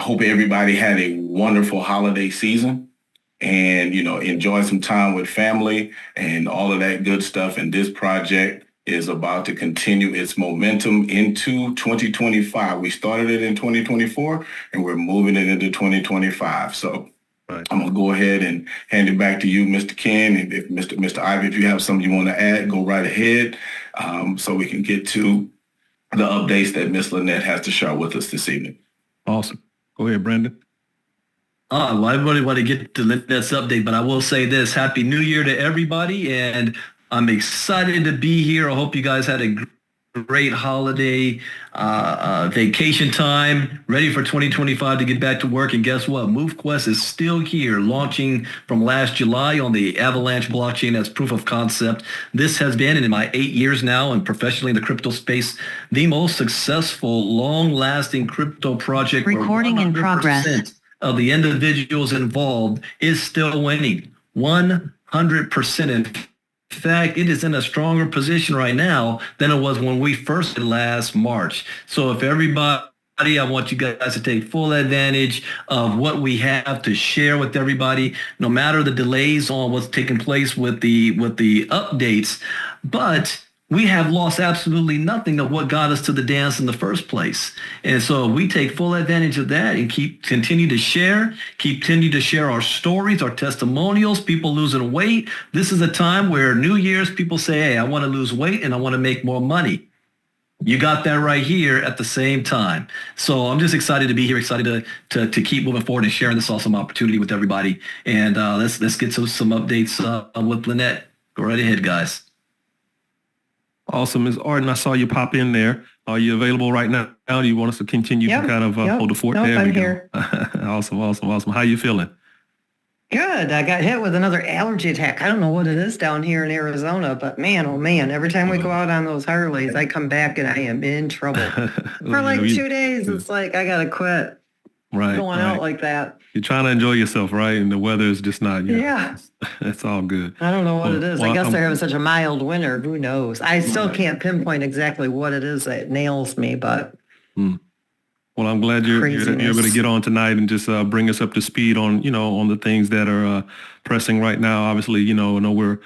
hope everybody had a wonderful holiday season and, enjoy some time with family and all of that good stuff. And this project is about to continue its momentum into 2025. We started it in 2024 and we're moving it into 2025. So right. I'm going to go ahead and hand it back to you, Mr. Ken. And if Mr. Ivy, if you have something you want to add, go right ahead so we can get to the updates that Ms. Lynette has to share with us this evening. Awesome. Go ahead, Brandon. Well, I really want to get to Lynette's update, but I will say this. Happy New Year to everybody, and I'm excited to be here. I hope you guys had a great holiday vacation time, ready for 2025 to get back to work. And guess what? MoveQuest is still here, launching from last July on the Avalanche blockchain as proof of concept. This has been, in my 8 years now and professionally in the crypto space, the most successful, long-lasting crypto project. Recording in progress. Of the individuals involved is still winning 100%. In fact, it is in a stronger position right now than it was when we first did last March. So if everybody, I want you guys to take full advantage of what we have to share with everybody, no matter the delays on what's taking place with the updates. But we have lost absolutely nothing of what got us to the dance in the first place. And so we take full advantage of that and continue to share our stories, our testimonials, people losing weight. This is a time where New Year's people say, hey, I want to lose weight and I want to make more money. You got that right here at the same time. So I'm just excited to be here, excited to keep moving forward and sharing this awesome opportunity with everybody. And let's get to some updates with Lynette. Go right ahead, guys. Awesome. Ms. Ardin, I saw you pop in there. Are you available right now? Do you want us to continue to kind of hold the fort? There I'm we go. Here. Awesome. How you feeling? Good. I got hit with another allergy attack. I don't know what it is down here in Arizona, but man, oh man, every time we go out on those Harleys, I come back and I am in trouble. For like 2 days, it's like I got to quit going out like that. You're trying to enjoy yourself, right? And the weather is just not. Yeah. It's all good. I don't know what it is. I guess they're having such a mild winter. Who knows? I still can't pinpoint exactly what it is that nails me, but. Well, I'm glad you're able to get on tonight and just bring us up to speed on, on the things that are pressing right now. Obviously, I know we're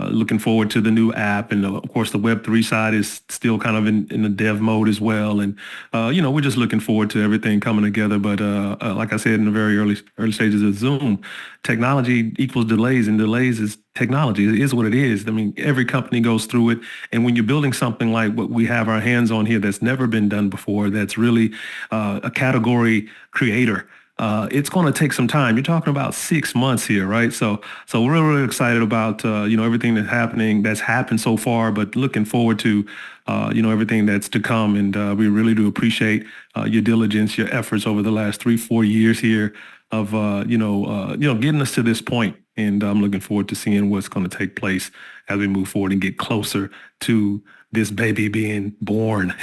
looking forward to the new app. And of course, the Web3 side is still kind of in the dev mode as well. And, we're just looking forward to everything coming together. But like I said, in the very early stages of Zoom, technology equals delays, and delays is technology. It is what it is. I mean, every company goes through it. And when you're building something like what we have our hands on here that's never been done before, that's really a category creator, it's going to take some time. You're talking about 6 months here, right? So we're really excited about, everything that's happened so far, but looking forward to, everything that's to come. And we really do appreciate your diligence, your efforts over the last 3-4 years here of, getting us to this point. And I'm looking forward to seeing what's going to take place as we move forward and get closer to this baby being born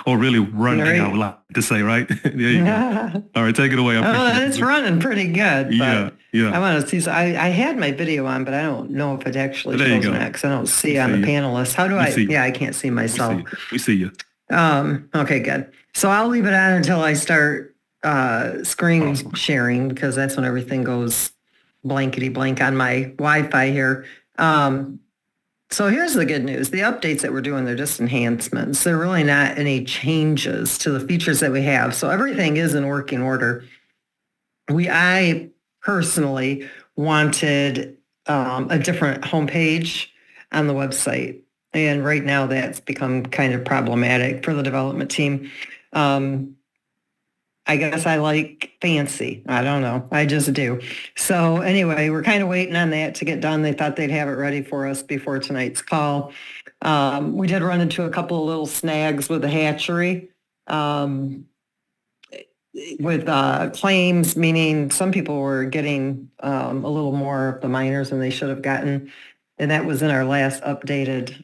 or really running, I would like to say, right? There you go. All right, take it away. It's running pretty good. But yeah. I want to see. So I had my video on, but I don't know if it actually shows next. I don't see on the panelists. How do I? Yeah, I can't see myself. We see you. Okay, good. So I'll leave it on until I start screen sharing, because that's when everything goes blankety blank on my Wi-Fi here. So here's the good news. The updates that we're doing, they're just enhancements. They're really not any changes to the features that we have. So everything is in working order. I personally wanted a different homepage on the website. And right now that's become kind of problematic for the development team. I guess I like fancy. I don't know. I just do. So anyway, we're kind of waiting on that to get done. They thought they'd have it ready for us before tonight's call. We did run into a couple of little snags with the hatchery with claims, meaning some people were getting a little more of the miners than they should have gotten. And that was in our last updated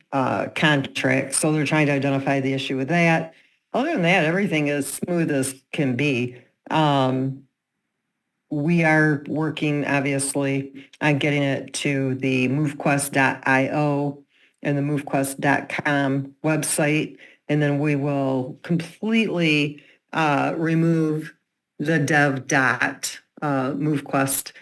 contract. So they're trying to identify the issue with that. Other than that, everything is smooth as can be. We are working, obviously, on getting it to the MoveQuest.io and the MoveQuest.com website, and then we will completely remove the dev dot MoveQuest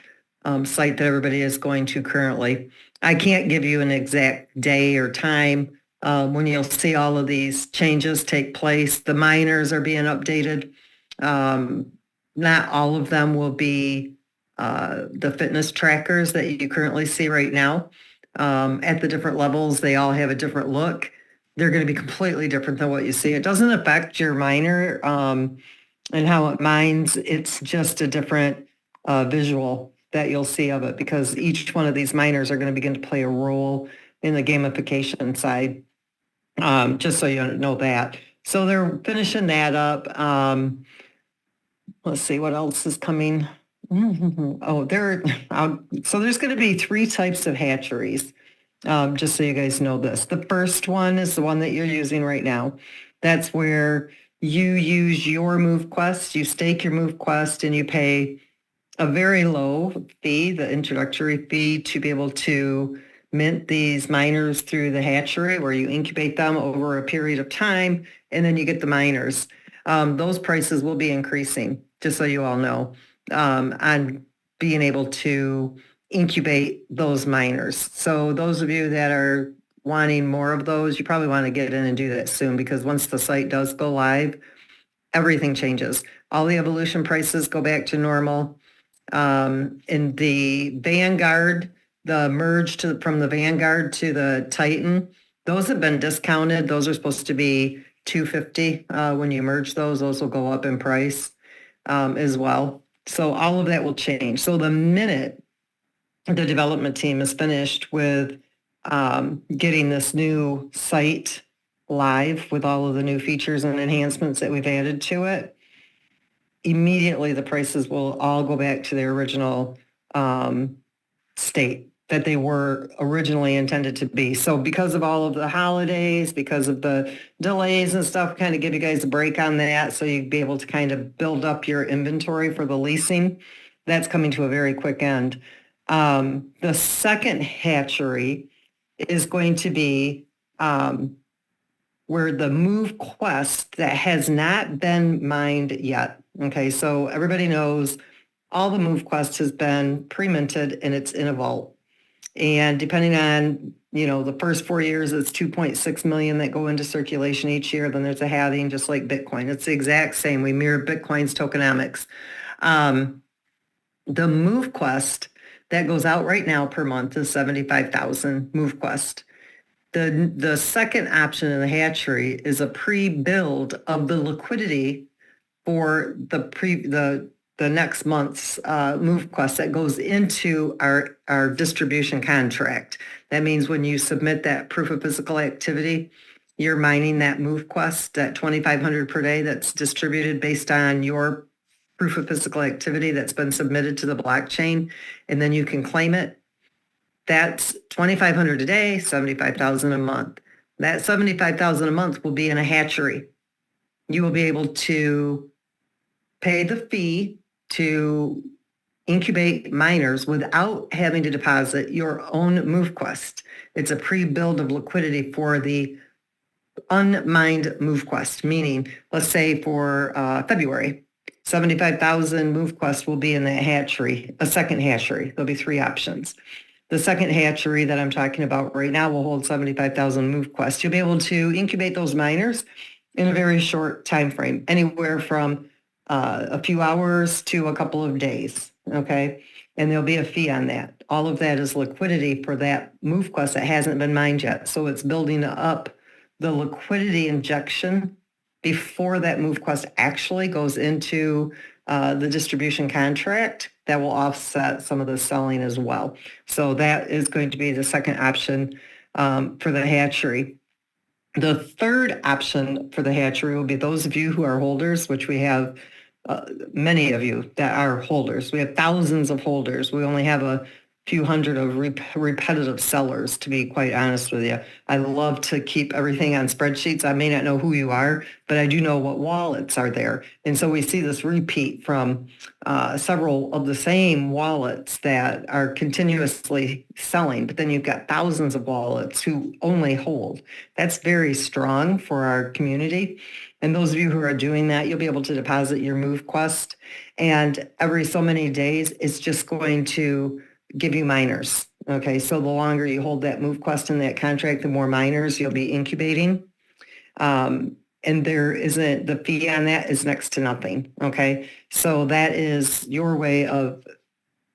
site that everybody is going to currently. I can't give you an exact day or time when you'll see all of these changes take place. The miners are being updated. Not all of them will be the fitness trackers that you currently see right now. At the different levels, they all have a different look. They're going to be completely different than what you see. It doesn't affect your miner and how it mines. It's just a different visual that you'll see of it, because each one of these miners are going to begin to play a role in the gamification side, just so you know that. So they're finishing that up. Let's see what else is coming. So there's going to be 3 types of hatcheries, just so you guys know this. The first one is the one that you're using right now. That's where you use your MoveQuest, you stake your MoveQuest, and you pay a very low fee, the introductory fee, to be able to mint these miners through the hatchery, where you incubate them over a period of time, and then you get the miners. Those prices will be increasing, just so you all know, on being able to incubate those miners. So those of you that are wanting more of those, you probably want to get in and do that soon, because once the site does go live, everything changes. All the evolution prices go back to normal. In the Vanguard, the merge from the Vanguard to the Titan, those have been discounted. Those are supposed to be $250 when you merge those. Those will go up in price as well. So all of that will change. So the minute the development team is finished with getting this new site live with all of the new features and enhancements that we've added to it, immediately the prices will all go back to their original state that they were originally intended to be. So because of all of the holidays, because of the delays and stuff, kind of give you guys a break on that, so you'd be able to kind of build up your inventory for the leasing. That's coming to a very quick end. The second hatchery is going to be where the MoveQuest that has not been mined yet. Okay, so everybody knows all the MoveQuest has been pre-minted and it's in a vault. And depending on, the first 4 years, it's 2.6 million that go into circulation each year. Then there's a halving, just like Bitcoin. It's the exact same. We mirror Bitcoin's tokenomics. The MoveQuest that goes out right now per month is 75,000 MoveQuest. The second option in the hatchery is a pre-build of the liquidity for the next month's MoveQuest that goes into our distribution contract. That means when you submit that proof of physical activity, you're mining that MoveQuest, that 2,500 per day that's distributed based on your proof of physical activity that's been submitted to the blockchain, and then you can claim it. That's 2,500 a day, 75,000 a month. That 75,000 a month will be in a hatchery. You will be able to pay the fee to incubate miners without having to deposit your own MoveQuest. It's a pre-build of liquidity for the unmined MoveQuest, meaning, let's say for February, 75,000 MoveQuest will be in the hatchery, a second hatchery. There'll be 3 options. The second hatchery that I'm talking about right now will hold 75,000 MoveQuest. You'll be able to incubate those miners in a very short time frame, anywhere from a few hours to a couple of days, okay? And there'll be a fee on that. All of that is liquidity for that MoveQuest that hasn't been mined yet. So it's building up the liquidity injection before that MoveQuest actually goes into the distribution contract. That will offset some of the selling as well. So that is going to be the second option for the hatchery. The third option for the hatchery will be those of you who are holders, which we have many of you that are holders. We have thousands of holders. We only have a few hundred of repetitive sellers, to be quite honest with you. I love to keep everything on spreadsheets. I may not know who you are, but I do know what wallets are there. And so we see this repeat from several of the same wallets that are continuously selling, but then you've got thousands of wallets who only hold. That's very strong for our community. And those of you who are doing that, you'll be able to deposit your MoveQuest. And every so many days, it's just going to give you miners. Okay, so the longer you hold that MoveQuest in that contract, the more miners you'll be incubating. And there isn't, the fee on that is next to nothing. Okay, so that is your way of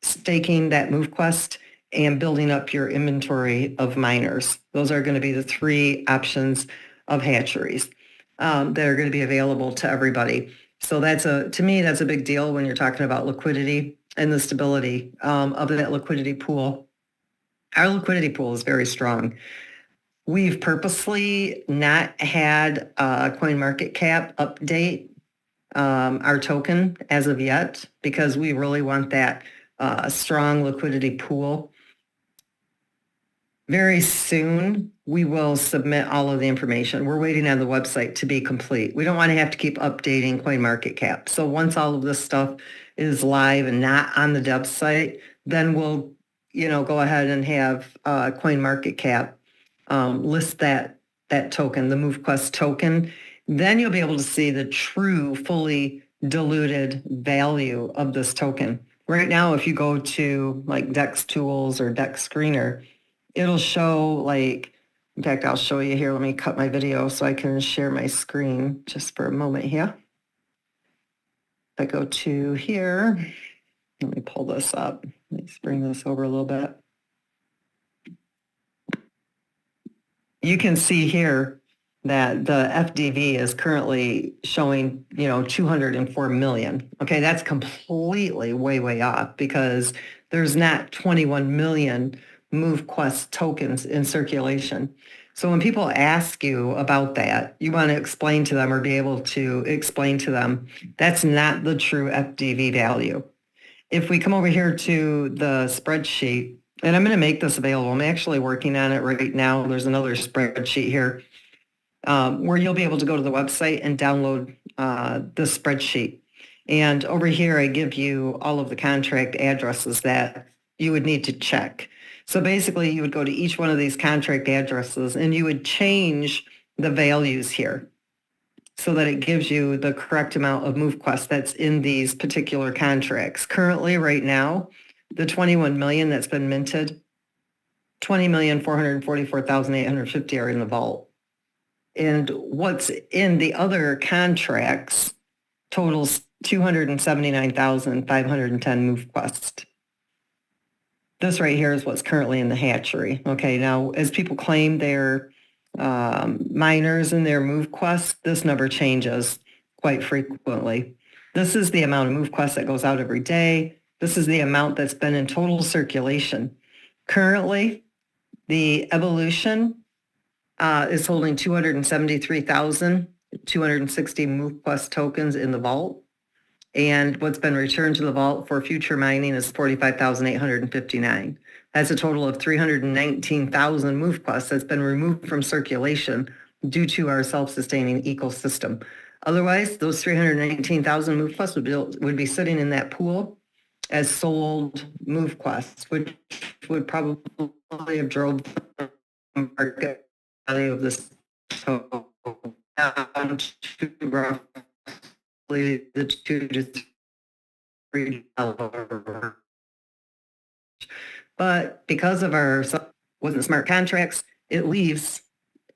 staking that MoveQuest and building up your inventory of miners. Those are going to be the three options of hatcheries that are going to be available to everybody. So to me, that's a big deal when you're talking about liquidity and the stability of that liquidity pool. Our liquidity pool is very strong. We've purposely not had a CoinMarketCap update our token as of yet, because we really want that strong liquidity pool. Very soon, we will submit all of the information. We're waiting on the website to be complete. We don't want to have to keep updating CoinMarketCap. So once all of this stuff is live and not on the website, then we'll, go ahead and have CoinMarketCap list that token, the MoveQuest token. Then you'll be able to see the true, fully diluted value of this token. Right now, if you go to like Dex Tools or Dex Screener, it'll show in fact, I'll show you here. Let me cut my video so I can share my screen just for a moment here. If I go to here, let me pull this up. Let's bring this over a little bit. You can see here that the FDV is currently showing, 204 million. Okay, that's completely way off, because there's not 21 million MoveQuest tokens in circulation. So when people ask you about that, you want to explain to them, or be able to explain to them, that's not the true FDV value. If we come over here to the spreadsheet, and I'm going to make this available. I'm actually working on it right now. There's another spreadsheet here where you'll be able to go to the website and download the spreadsheet. And over here, I give you all of the contract addresses that you would need to check. So basically, you would go to each one of these contract addresses and you would change the values here so that it gives you the correct amount of MoveQuest that's in these particular contracts. Currently, right now, the 21 million that's been minted, 20,444,850 are in the vault. And what's in the other contracts totals 279,510 MoveQuest. This right here is what's currently in the hatchery. Okay, now as people claim their miners and their MoveQuest, this number changes quite frequently. This is the amount of MoveQuest that goes out every day. This is the amount that's been in total circulation. Currently, the Evolution is holding 273,260 MoveQuest tokens in the vault. And what's been returned to the vault for future mining is 45,859. That's a total of 319,000 MoveQuest that's been removed from circulation due to our self-sustaining ecosystem. Otherwise, those 319,000 MoveQuest would be sitting in that pool as sold MoveQuest, which would probably have drove the market value of this token down to roughly the $2 to $3. But because of our wasn't smart contracts, it leaves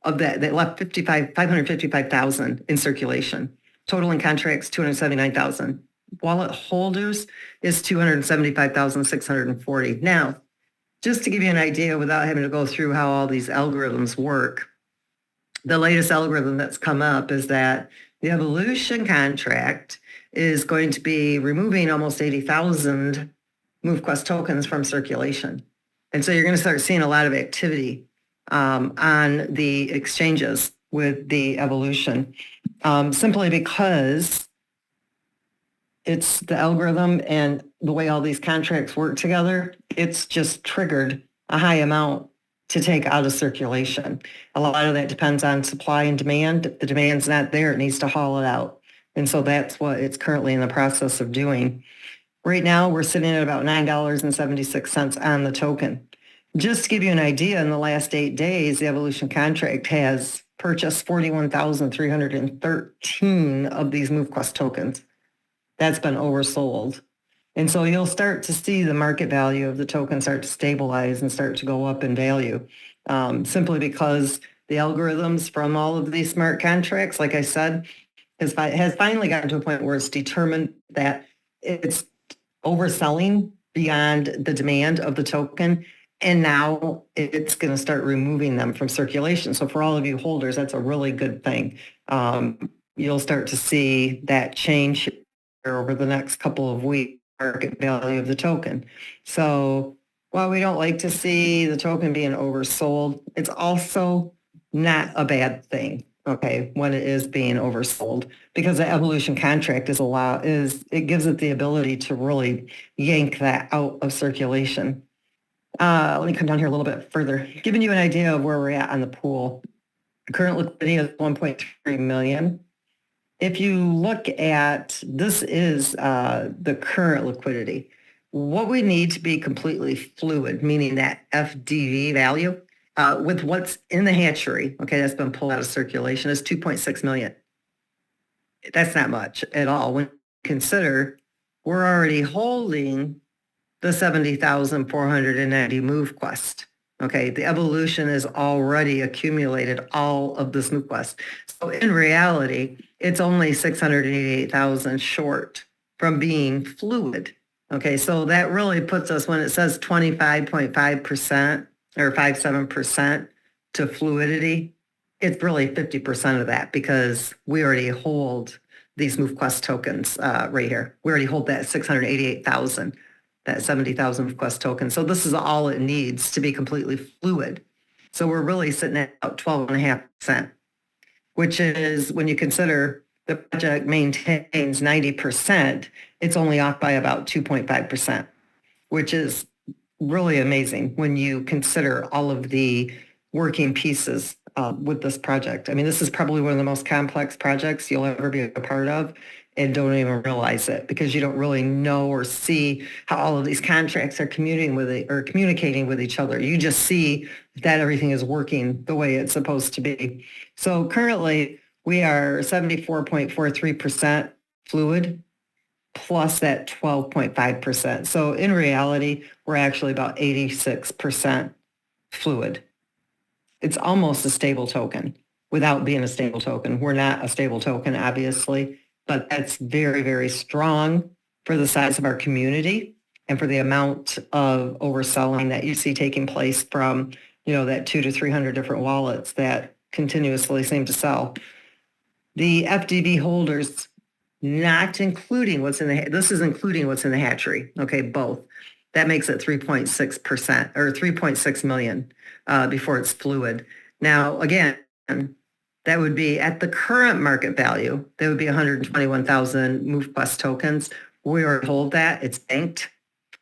of that left 555,000 in circulation. Total in contracts 279,000. Wallet holders is 275,640. Now, just to give you an idea without having to go through how all these algorithms work, the latest algorithm that's come up is that the Evolution contract is going to be removing almost 80,000 MoveQuest tokens from circulation. And so you're going to start seeing a lot of activity on the exchanges with the Evolution, simply because it's the algorithm and the way all these contracts work together. It's just triggered a high amount to take out of circulation. A lot of that depends on supply and demand. If the demand's not there, it needs to haul it out. And so that's what it's currently in the process of doing. Right now, we're sitting at about $9.76 on the token. Just to give you an idea, in the last 8 days, the Evolution contract has purchased 41,313 of these MoveQuest tokens. That's been oversold. And so you'll start to see the market value of the token start to stabilize and start to go up in value, simply because the algorithms from all of these smart contracts, like I said, has finally gotten to a point where it's determined that it's overselling beyond the demand of the token. And now it's going to start removing them from circulation. So for all of you holders, that's a really good thing. You'll start to see that change over the next couple of weeks, market value of the token. So while we don't like to see the token being oversold, it's also not a bad thing, okay, when it is being oversold, because the Evolution contract it gives it the ability to really yank that out of circulation. Let me come down here a little bit further, giving you an idea of where we're at on the pool. The current liquidity is 1.3 million. If you look at, this is the current liquidity. What we need to be completely fluid, meaning that FDV value, with what's in the hatchery, okay, that's been pulled out of circulation, is 2.6 million. That's not much at all when you consider we're already holding the 70,490 MoveQuest. Okay, the Evolution has already accumulated all of this MoveQuest. So in reality, it's only 688,000 short from being fluid. Okay, so that really puts us, when it says 25.5% or 57% to fluidity, it's really 50% of that, because we already hold these MoveQuest tokens right here. We already hold that 688,000. That 70,000 MoveQuest tokens. So this is all it needs to be completely fluid. So we're really sitting at about 12.5%, which is, when you consider the project maintains 90%, it's only off by about 2.5%, which is really amazing when you consider all of the working pieces with this project. I mean, this is probably one of the most complex projects you'll ever be a part of, and don't even realize it, because you don't really know or see how all of these contracts are communicating with each other. You just see that everything is working the way it's supposed to be. So currently we are 74.43% fluid plus that 12.5%. So in reality, we're actually about 86% fluid. It's almost a stable token without being a stable token. We're not a stable token, obviously, but that's very, very strong for the size of our community and for the amount of overselling that you see taking place from, that 200 to 300 different wallets that continuously seem to sell. The FDB holders, not including this is including what's in the hatchery, okay, both. That makes it 3.6% or 3.6 million before it's fluid. Now, again, that would be at the current market value, that would be 121,000 MoveQuest tokens. We already hold that, it's banked.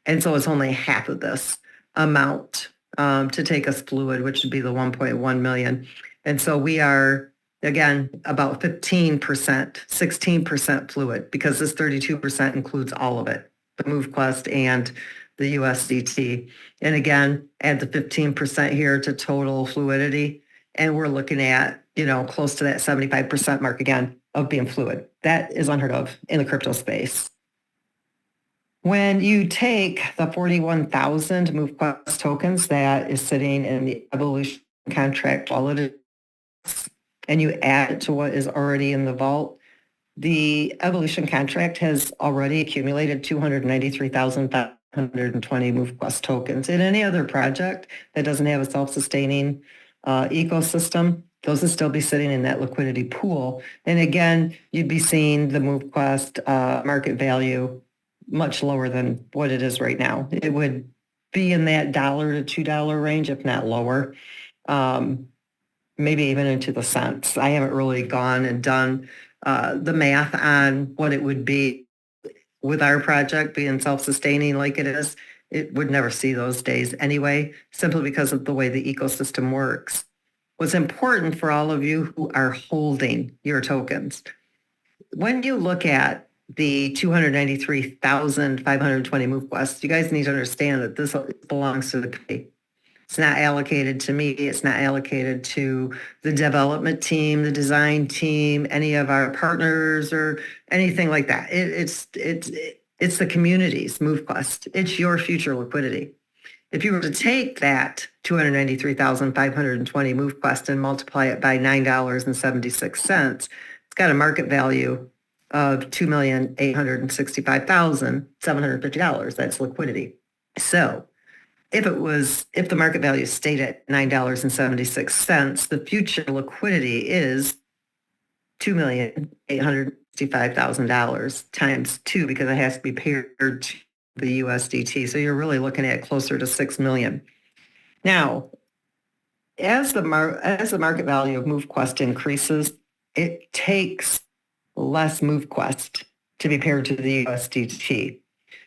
And so it's only half of this amount to take us fluid, which would be the 1.1 million. And so we are, again, about 15%, 16% fluid, because this 32% includes all of it, the MoveQuest and the USDT. And again, add the 15% here to total fluidity, and we're looking at, close to that 75% mark again of being fluid. That is unheard of in the crypto space. When you take the 41,000 MoveQuest tokens that is sitting in the Evolution contract wallet, and you add it to what is already in the vault, the Evolution contract has already accumulated 293,520 MoveQuest tokens. In any other project that doesn't have a self-sustaining ecosystem, those would still be sitting in that liquidity pool. And again, you'd be seeing the MoveQuest market value much lower than what it is right now. It would be in that $1 to $2 range, if not lower, maybe even into the cents. I haven't really gone and done the math on what it would be with our project being self-sustaining like it is. It would never see those days anyway, simply because of the way the ecosystem works. What's important for all of you who are holding your tokens, when you look at the 293,520 MoveQuests, you guys need to understand that this belongs to the committee. It's not allocated to me. It's not allocated to the development team, the design team, any of our partners or anything like that. It's the community's MoveQuest. It's your future liquidity. If you were to take that 293,520 MoveQuest and multiply it by $9.76, it's got a market value of $2,865,750. That's liquidity. So if the market value stayed at $9.76, the future liquidity is $2,865,000 times 2 because it has to be paired to the USDT. So you're really looking at closer to 6 million. Now, as the market value of MoveQuest increases, it takes less MoveQuest to be paired to the USDT.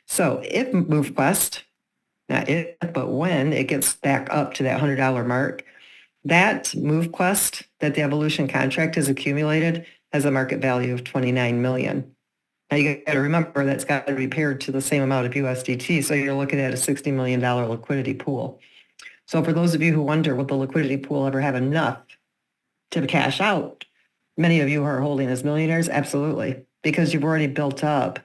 So if MoveQuest, not if, but when it gets back up to that $100 mark, that MoveQuest that the evolution contract has accumulated has a market value of 29 million. Now you got to remember that's got to be paired to the same amount of USDT. So you're looking at a $60 million liquidity pool. So for those of you who wonder, will the liquidity pool ever have enough to cash out? Many of you who are holding as millionaires, absolutely, because you've already built up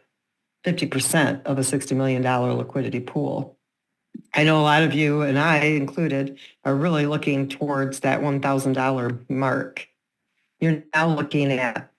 50% of a $60 million liquidity pool. I know a lot of you, and I included, are really looking towards that $1,000 mark. You're now looking at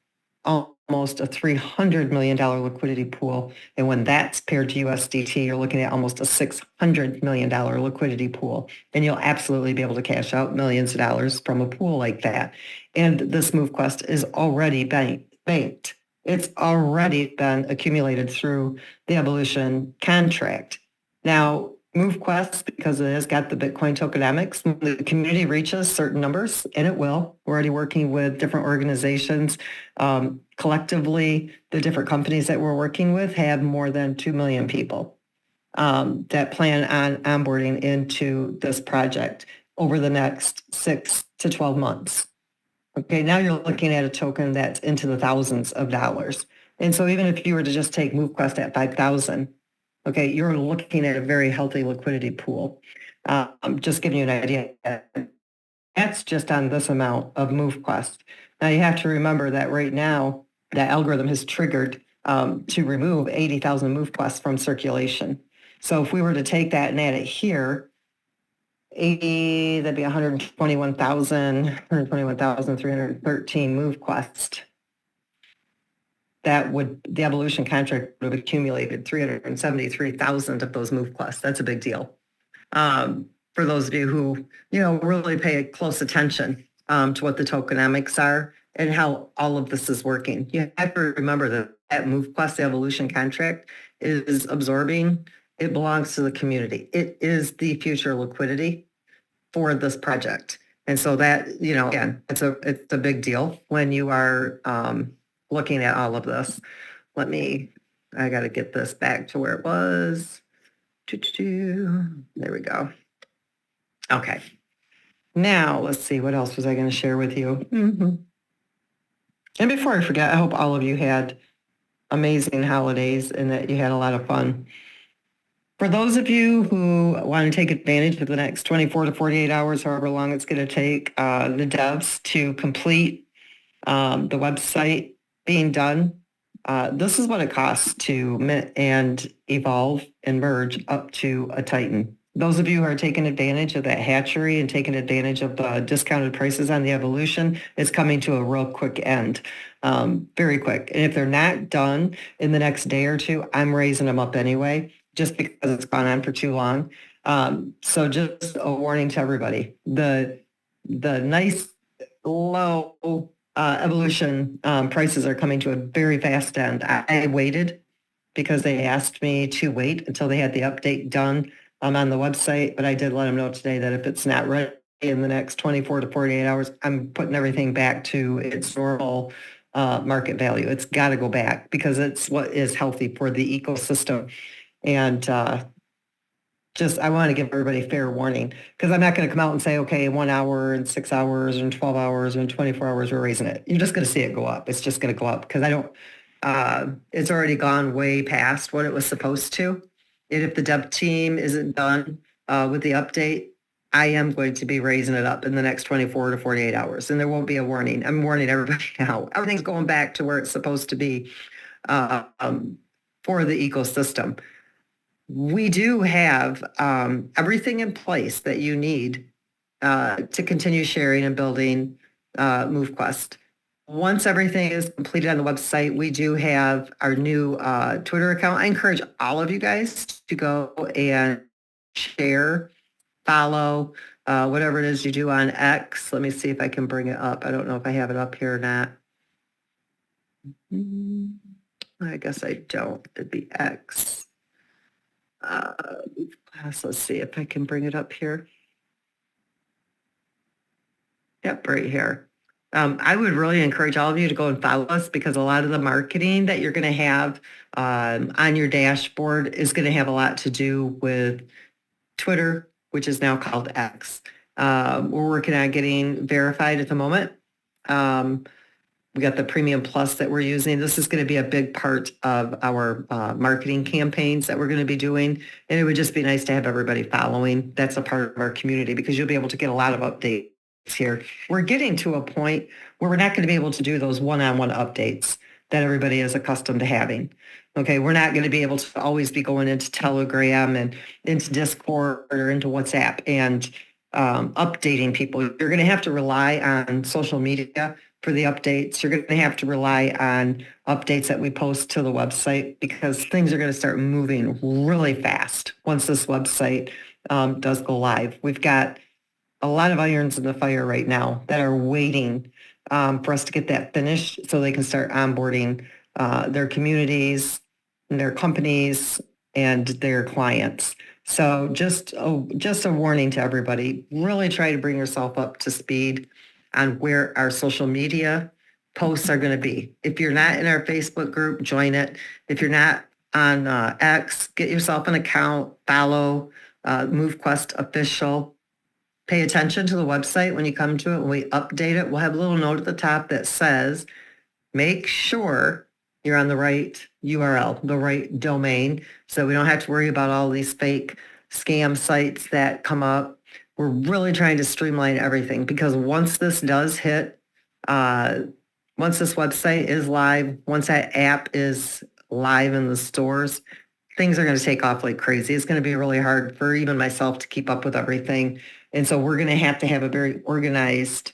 almost a $300 million liquidity pool. And when that's paired to USDT, you're looking at almost a $600 million liquidity pool. And you'll absolutely be able to cash out millions of dollars from a pool like that. And this MoveQuest is already banked. It's already been accumulated through the evolution contract. Now, MoveQuest, because it has got the Bitcoin tokenomics, when the community reaches certain numbers, and it will. We're already working with different organizations. Collectively, the different companies that we're working with have more than 2 million people that plan on onboarding into this project over the next 6 to 12 months. Okay, now you're looking at a token that's into the thousands of dollars. And so even if you were to just take MoveQuest at 5,000, okay, you're looking at a very healthy liquidity pool. Just giving you an idea. That's just on this amount of MoveQuest. Now you have to remember that right now, that algorithm has triggered to remove 80,000 MoveQuests from circulation. So if we were to take that and add it here, 80, that'd be 121,313 MoveQuests. The evolution contract would have accumulated 373,000 of those MoveQuests. That's a big deal. For those of you who, really pay close attention to what the tokenomics are and how all of this is working. You have to remember that MoveQuest evolution contract is absorbing. It belongs to the community. It is the future liquidity for this project. And so that, again, it's a big deal when you are looking at all of this. I got to get this back to where it was. There we go. Okay. Now, let's see, what else was I going to share with you? And before I forget, I hope all of you had amazing holidays and that you had a lot of fun. For those of you who want to take advantage of the next 24 to 48 hours, however long it's going to take the devs to complete the website being done, this is what it costs to mint and evolve and merge up to a Titan. Those of you who are taking advantage of that hatchery and taking advantage of the discounted prices on the evolution, it's coming to a real quick end, very quick. And if they're not done in the next day or two, I'm raising them up anyway, just because it's gone on for too long. So just a warning to everybody, the nice low evolution prices are coming to a very fast end. I waited because they asked me to wait until they had the update done on the website, but I did let them know today that if it's not ready in the next 24 to 48 hours, I'm putting everything back to its normal market value. It's got to go back because it's what is healthy for the ecosystem. And I want to give everybody fair warning because I'm not going to come out and say, okay, 1 hour and 6 hours and 12 hours and 24 hours, we're raising it. You're just going to see it go up. It's just going to go up because it's already gone way past what it was supposed to. And if the dev team isn't done with the update, I am going to be raising it up in the next 24 to 48 hours, and there won't be a warning. I'm warning everybody now. Everything's going back to where it's supposed to be for the ecosystem. We do have everything in place that you need to continue sharing and building MoveQuest. Once everything is completed on the website, we do have our new Twitter account. I encourage all of you guys to go and share, follow, whatever it is you do on X. Let me see if I can bring it up. I don't know if I have it up here or not. I guess I don't. It'd be X. Let's see if I can bring it up here. Yep, right here. I would really encourage all of you to go and follow us, because a lot of the marketing that you're going to have on your dashboard is going to have a lot to do with Twitter, which is now called X. We're working on getting verified at the moment. We got the Premium Plus that we're using. This is going to be a big part of our marketing campaigns that we're going to be doing. And it would just be nice to have everybody following. That's a part of our community, because you'll be able to get a lot of updates here. We're getting to a point where we're not going to be able to do those one-on-one updates that everybody is accustomed to having. Okay, we're not going to be able to always be going into Telegram and into Discord or into WhatsApp and updating people. You're going to have to rely on social media for the updates. You're going to have to rely on updates that we post to the website, because things are going to start moving really fast once this website does go live. We've got a lot of irons in the fire right now that are waiting for us to get that finished, so they can start onboarding their communities, and their companies, and their clients. So just a warning to everybody, really try to bring yourself up to speed on where our social media posts are going to be. If you're not in our Facebook group, join it. If you're not on X, get yourself an account, follow MoveQuest Official. Pay attention to the website when you come to it. When we update it, we'll have a little note at the top that says, make sure you're on the right URL, the right domain, so we don't have to worry about all these fake scam sites that come up. We're really trying to streamline everything, because once this does hit, once this website is live, once that app is live in the stores, things are going to take off like crazy. It's going to be really hard for even myself to keep up with everything. And so we're going to have a very organized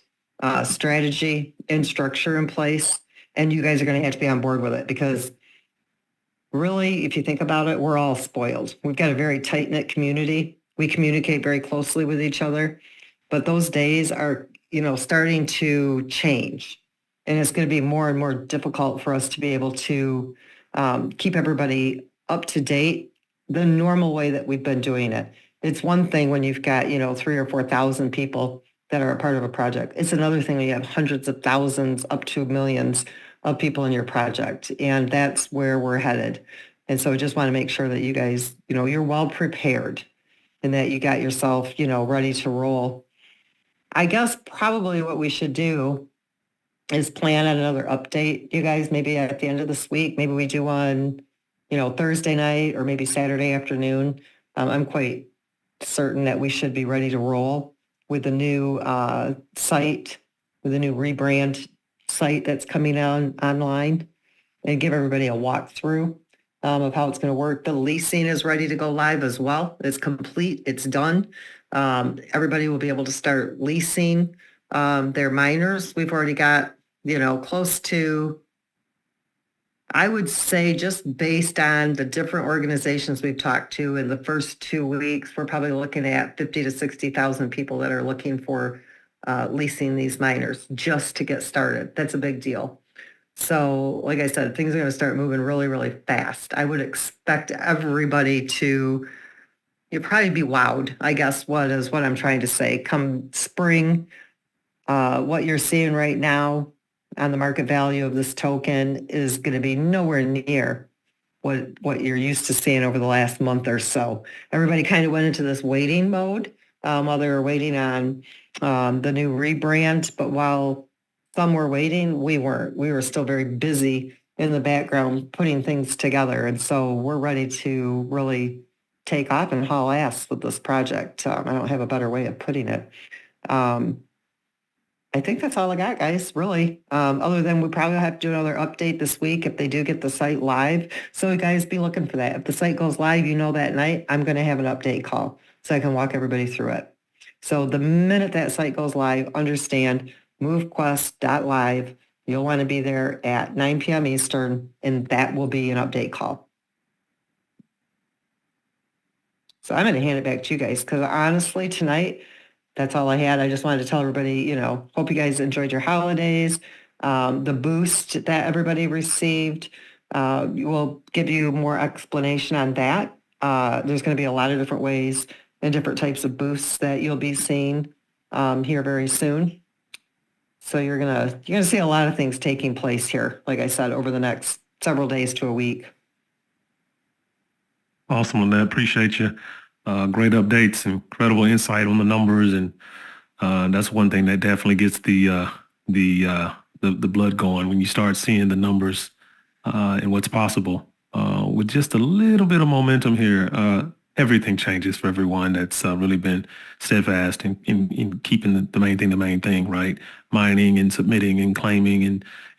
strategy and structure in place. And you guys are going to have to be on board with it, because really, if you think about it, we're all spoiled. We've got a very tight-knit community. We communicate very closely with each other, but those days are, starting to change. And it's going to be more and more difficult for us to be able to keep everybody up to date the normal way that we've been doing it. It's one thing when you've got, 3,000 or 4,000 people that are a part of a project. It's another thing when you have hundreds of thousands up to millions of people in your project. And that's where we're headed. And so I just want to make sure that you guys, you're well prepared and that you got yourself, ready to roll. I guess probably what we should do is plan on another update, you guys, maybe at the end of this week. Maybe we do one, Thursday night or maybe Saturday afternoon. I'm quite certain that we should be ready to roll with the new site, with the new rebrand site that's coming online, and give everybody a walkthrough of how it's going to work. The leasing is ready to go live as well. It's complete. It's done. Everybody will be able to start leasing their miners. We've already got, close to, I would say, just based on the different organizations we've talked to in the first 2 weeks, we're probably looking at 50 to 60,000 people that are looking for leasing these miners just to get started. That's a big deal. So like I said, things are going to start moving really, really fast. I would expect everybody to, you'll probably be wowed, I guess, what I'm trying to say. Come spring, what you're seeing right now on the market value of this token is going to be nowhere near what you're used to seeing over the last month or so. Everybody kind of went into this waiting mode while they were waiting on the new rebrand. But while some were waiting, we weren't. We were still very busy in the background putting things together. And so we're ready to really take off and haul ass with this project. I don't have a better way of putting it. I think that's all I got, guys, really. Other than we probably have to do another update this week if they do get the site live. So you guys be looking for that. If the site goes live, that night, I'm going to have an update call so I can walk everybody through it. So the minute that site goes live, understand movequest.live. You'll want to be there at 9 p.m. Eastern, and that will be an update call. So I'm going to hand it back to you guys because honestly, tonight, that's all I had. I just wanted to tell everybody, hope you guys enjoyed your holidays. The boost that everybody received, we'll give you more explanation on that. There's going to be a lot of different ways and different types of boosts that you'll be seeing here very soon. So you're gonna see a lot of things taking place here, like I said, over the next several days to a week. Awesome, Lynette. Appreciate you. Great updates, incredible insight on the numbers, and that's one thing that definitely gets the blood going when you start seeing the numbers and what's possible. With just a little bit of momentum here, everything changes for everyone that's really been steadfast in keeping the main thing, right? Mining and submitting and claiming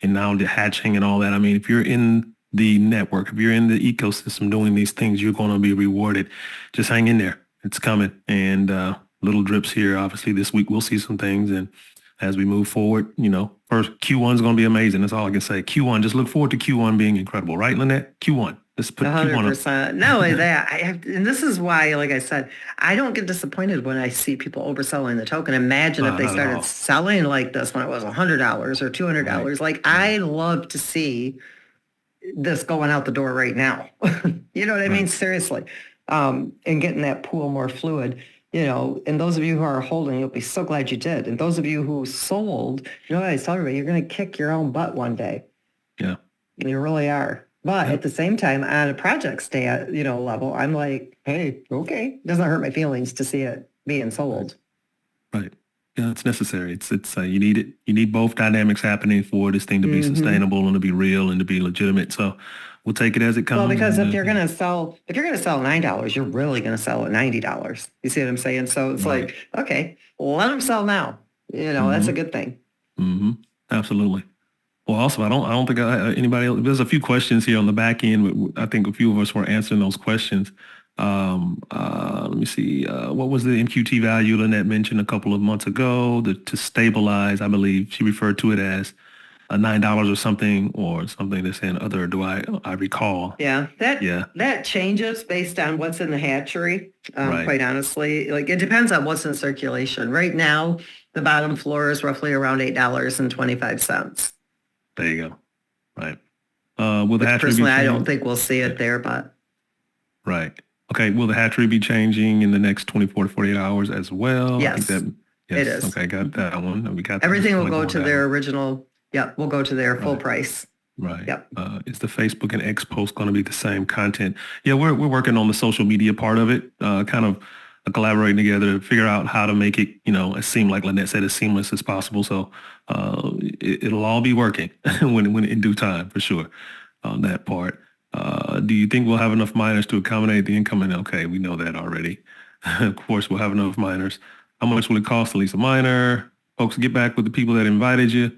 and now the hatching and all that. I mean, if you're in the network, if you're in the ecosystem doing these things, you're going to be rewarded. Just hang in there. It's coming. And little drips here. Obviously, this week we'll see some things. And as we move forward, first Q1 is going to be amazing. That's all I can say. Q1, just look forward to Q1 being incredible. Right, Lynette? Q1. Let's put 100%. Not only that, and this is why, like I said, I don't get disappointed when I see people overselling the token. Imagine if they started selling like this when it was $100 or $200. Right. Like, I love to see this going out the door right now. You know what I mean? Seriously. And getting that pool more fluid, and those of you who are holding, you'll be so glad you did. And those of you who sold, I tell everybody, you're going to kick your own butt one day. Yeah. You really are. But at the same time, on a project level, I'm like, hey, okay. It doesn't hurt my feelings to see it being sold. Right. Yeah, it's necessary. It's you need it. You need both dynamics happening for this thing to be sustainable and to be real and to be legitimate. So we'll take it as it comes. Well, because if you're going to sell $9, you're really going to sell at $90. You see what I'm saying? So it's like, okay, let them sell now. That's a good thing. Absolutely. Well, also, I don't think anybody else. There's a few questions here on the back end. I think a few of us were answering those questions. Let me see. What was the MQT value Lynette mentioned a couple of months ago? To stabilize, I believe she referred to it as $9 or something that's in other. Do I recall? Yeah, that changes based on what's in the hatchery. Right. Quite honestly, like it depends on what's in circulation. Right now, the bottom floor is roughly around $8.25. There you go. Right. Will the hatchery personally, I don't think we'll see it there, but right. Okay. Will the hatchery be changing in the next 24 to 48 hours as well? Yes, yes. It is. Okay, got that one. We got everything will go to their original. Yep, we'll go to their full price. Right. Yep. Is the Facebook and X post going to be the same content? Yeah, we're working on the social media part of it, kind of collaborating together to figure out how to make it, as seem like Lynette said, as seamless as possible. So it'll all be working when in due time for sure on that part. Do you think we'll have enough miners to accommodate the incoming? Okay, we know that already. Of course, we'll have enough miners. How much will it cost to lease a miner? Folks, get back with the people that invited you.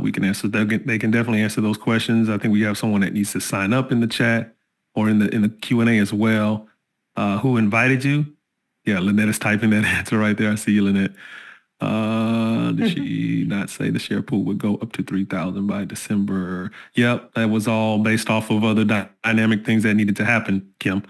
We can answer. They can definitely answer those questions. I think we have someone that needs to sign up in the chat or in the Q&A as well. Who invited you? Yeah, Lynette is typing that answer right there. I see you, Lynette. Did she not say the share pool would go up to 3,000 by December? Yep, that was all based off of other dynamic things that needed to happen, Kim.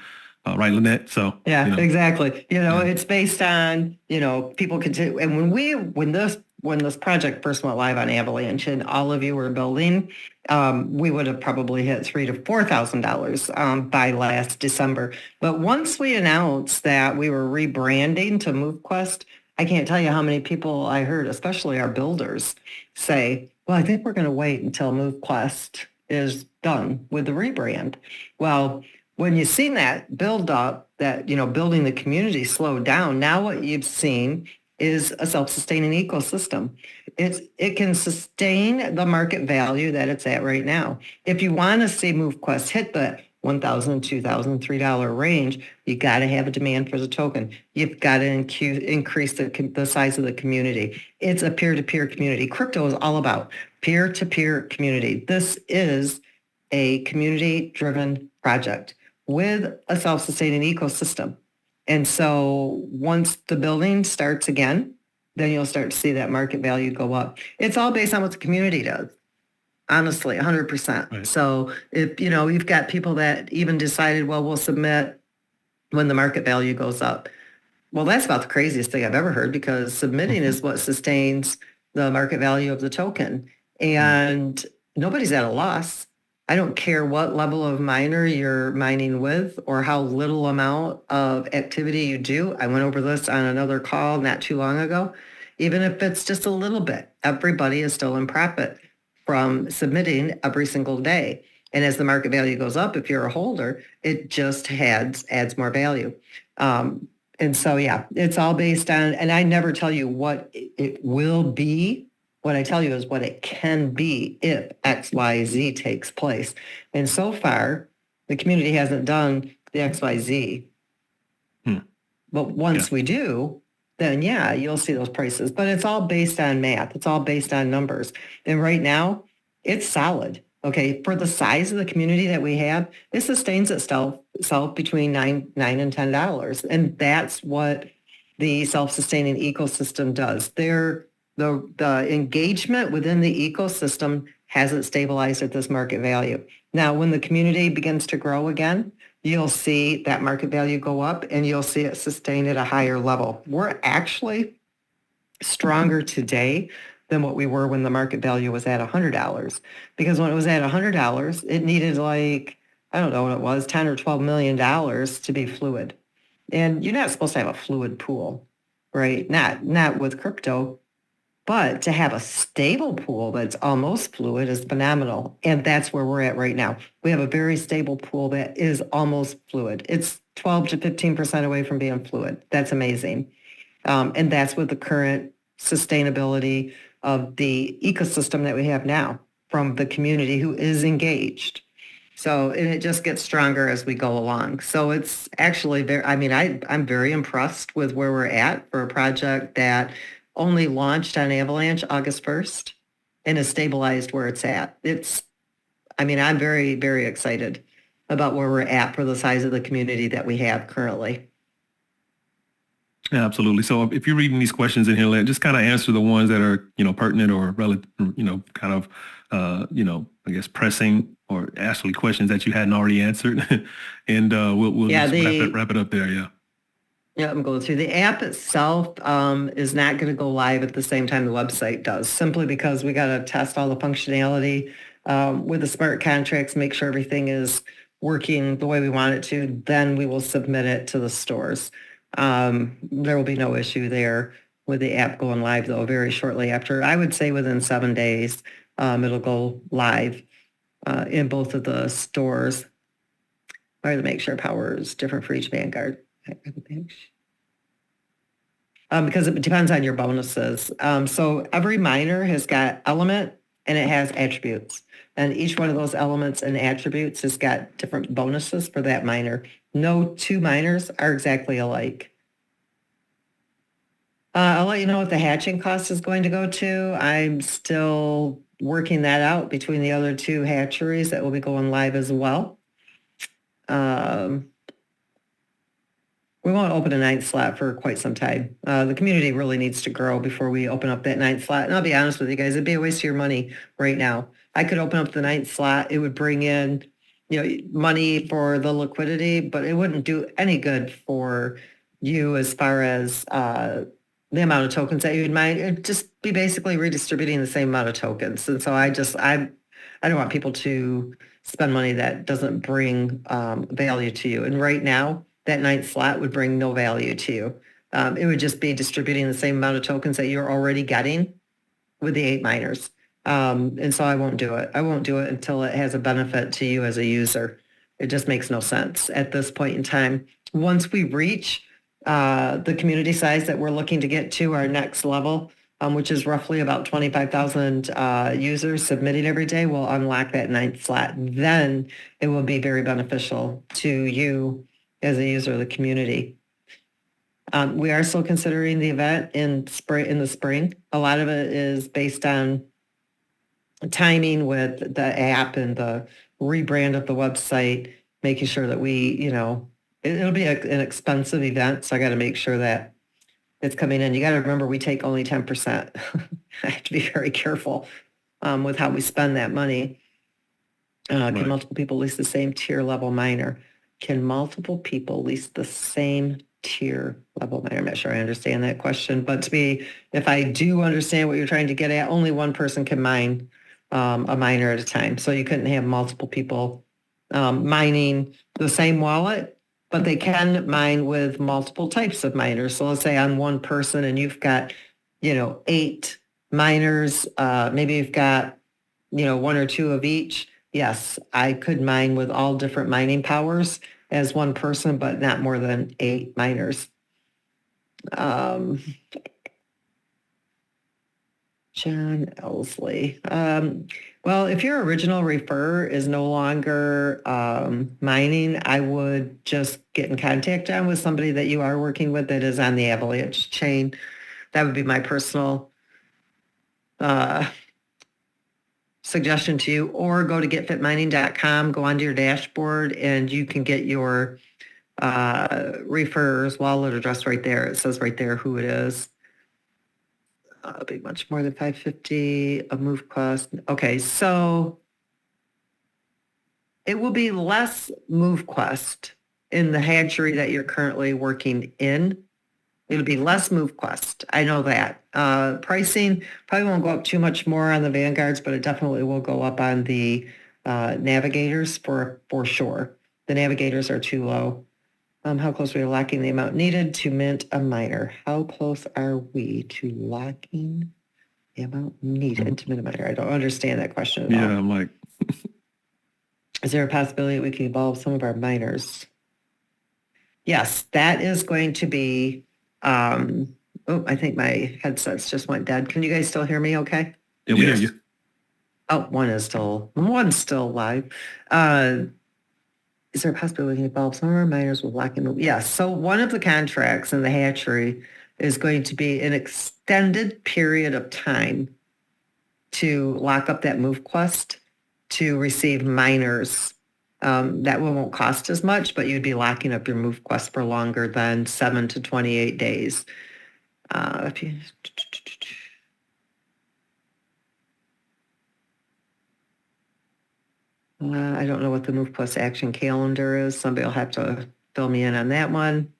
Right, Lynette? So yeah, exactly. It's based on, people continue. And when this project first went live on Avalanche and all of you were building, we would have probably hit $3,000 to $4,000 by last December. But once we announced that we were rebranding to MoveQuest, I can't tell you how many people I heard, especially our builders, say, well, I think we're going to wait until MoveQuest is done with the rebrand. Well, when you've seen that build up, that, building the community slowed down, now what you've seen is a self-sustaining ecosystem. It can sustain the market value that it's at right now. If you want to see MoveQuest hit the $1,000, $2,000, $3 range, you got to have a demand for the token. You've got to increase the size of the community. It's a peer-to-peer community. Crypto is all about peer-to-peer community. This is a community-driven project with a self-sustaining ecosystem. And so once the building starts again, then you'll start to see that market value go up. It's all based on what the community does. Honestly, 100%. Right. So if, you've got people that even decided, well, we'll submit when the market value goes up. Well, that's about the craziest thing I've ever heard, because submitting is what sustains the market value of the token. And nobody's at a loss. I don't care what level of miner you're mining with or how little amount of activity you do. I went over this on another call not too long ago. Even if it's just a little bit, everybody is still in profit from submitting every single day. And as the market value goes up, if you're a holder, it just adds more value. And so, yeah, it's all based on, and I never tell you what it will be. What I tell you is what it can be if X, Y, Z takes place. And so far, the community hasn't done the X, Y, Z. But once we do, then yeah, you'll see those prices. But it's all based on math. It's all based on numbers. And right now, it's solid. Okay, for the size of the community that we have, it sustains itself between $9 and $10. And that's what the self-sustaining ecosystem does. The engagement within the ecosystem hasn't stabilized at this market value. Now, when the community begins to grow again, you'll see that market value go up and you'll see it sustain at a higher level. We're actually stronger today than what we were when the market value was at $100. Because when it was at $100, it needed I don't know what it was, $10 or $12 million to be fluid. And you're not supposed to have a fluid pool, right? Not with crypto. But to have a stable pool that's almost fluid is phenomenal. And that's where we're at right now. We have a very stable pool that is almost fluid. It's 12 to 15% away from being fluid. That's amazing. And that's with the current sustainability of the ecosystem that we have now from the community who is engaged. So, and it just gets stronger as we go along. So it's actually I'm very impressed with where we're at for a project that only launched on Avalanche August 1st and is stabilized where it's at. I'm very, very excited about where we're at for the size of the community that we have currently. Yeah, absolutely. So if you're reading these questions in here, just kind of answer the ones that are, pertinent or relative, kind of, I guess pressing or actually questions that you hadn't already answered. And we'll just wrap it up there. Yeah. Yeah, I'm going through. The app itself is not going to go live at the same time the website does, simply because we got to test all the functionality with the smart contracts, make sure everything is working the way we want it to. Then we will submit it to the stores. There will be no issue there with the app going live, though, very shortly after. I would say within 7 days, it'll go live in both of the stores. I have to make sure power is different for each Vanguard. Because it depends on your bonuses. So every miner has got element and it has attributes. And each one of those elements and attributes has got different bonuses for that miner. No two miners are exactly alike. I'll let you know what the hatching cost is going to go to. I'm still working that out between the other two hatcheries that will be going live as well. We won't open a 9th slot for quite some time. The community really needs to grow before we open up that 9th slot. And I'll be honest with you guys, it'd be a waste of your money right now. I could open up the 9th slot. It would bring in, money for the liquidity, but it wouldn't do any good for you as far as the amount of tokens that you'd mine. It'd just be basically redistributing the same amount of tokens. And so I don't want people to spend money that doesn't bring value to you. And right now, that 9th slot would bring no value to you. It would just be distributing the same amount of tokens that you're already getting with the 8 miners. And so I won't do it. I won't do it until it has a benefit to you as a user. It just makes no sense at this point in time. Once we reach the community size that we're looking to get to, our next level, which is roughly about 25,000 users submitting every day, will unlock that 9th slot. Then it will be very beneficial to you as a user of the community. We are still considering the event in the spring. A lot of it is based on timing with the app and the rebrand of the website, making sure that it'll be an expensive event. So I got to make sure that it's coming in. You got to remember, we take only 10%. I have to be very careful with how we spend that money. Can multiple people lease the same tier level miner? Can multiple people lease the same tier level miner? I'm not sure I understand that question, but to me, if I do understand what you're trying to get at, only one person can mine a miner at a time. So you couldn't have multiple people mining the same wallet, but they can mine with multiple types of miners. So let's say I'm one person and you've got, 8 miners, maybe you've got, 1 or 2 of each. Yes, I could mine with all different mining powers as one person, but not more than 8 miners. John Elsley. Well, if your original referrer is no longer mining, I would just get in contact, John, with somebody that you are working with that is on the Avalanche chain. That would be my personal suggestion to you. Or go to getfitmining.com, go onto your dashboard, and you can get your referrer's wallet address right there. It says right there who it is. It'll be much more than $550 a move cost. Okay, so it will be less move quest in the hatchery that you're currently working in. It'll be less move quest. I know that. Pricing probably won't go up too much more on the Vanguards, but it definitely will go up on the navigators for sure. The navigators are too low. How close are we to locking the amount needed to mint a miner? How close are we to locking the amount needed to mint a miner? I don't understand that question at all. Yeah, I'm like... Is there a possibility that we can evolve some of our miners? Yes, that is going to be... I think my headsets just went dead. Can you guys still hear me okay? Yeah, we hear you. Oh, one's still live. Is there a possibility we can evolve some of our miners with locking move? Yes. So one of the contracts in the hatchery is going to be an extended period of time to lock up that move quest to receive miners. That won't cost as much, but you'd be locking up your move quest for longer than 7 to 28 days. I don't know what the Move Plus action calendar is. Somebody will have to fill me in on that one.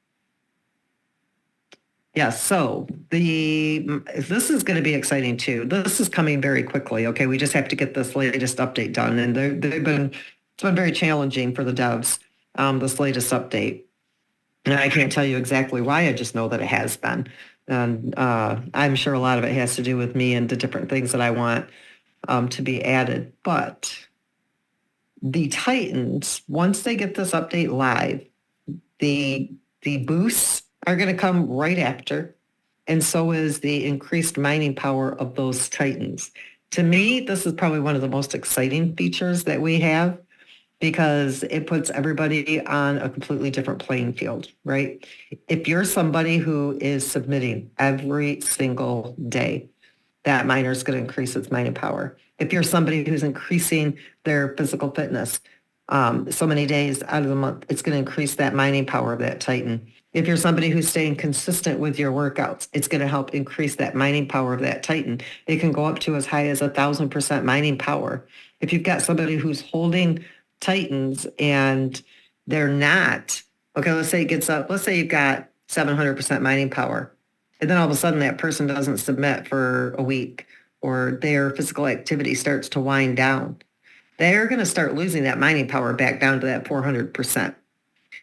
Yeah, so this is going to be exciting too. This is coming very quickly. Okay, we just have to get this latest update done, and it's been very challenging for the devs. This latest update, and I can't tell you exactly why. I just know that it has been, and I'm sure a lot of it has to do with me and the different things that I want to be added, but. The Titans, once they get this update live, the boosts are going to come right after, and so is the increased mining power of those Titans. To me, this is probably one of the most exciting features that we have because it puts everybody on a completely different playing field, right? If you're somebody who is submitting every single day, that miner is going to increase its mining power. If you're somebody who's increasing their physical fitness so many days out of the month, it's going to increase that mining power of that Titan. If you're somebody who's staying consistent with your workouts, it's going to help increase that mining power of that Titan. It can go up to as high as 1,000% mining power. If you've got somebody who's holding Titans and they're not, okay, let's say it gets up, let's say you've got 700% mining power. And then all of a sudden that person doesn't submit for a week or their physical activity starts to wind down. They're going to start losing that mining power back down to that 400%.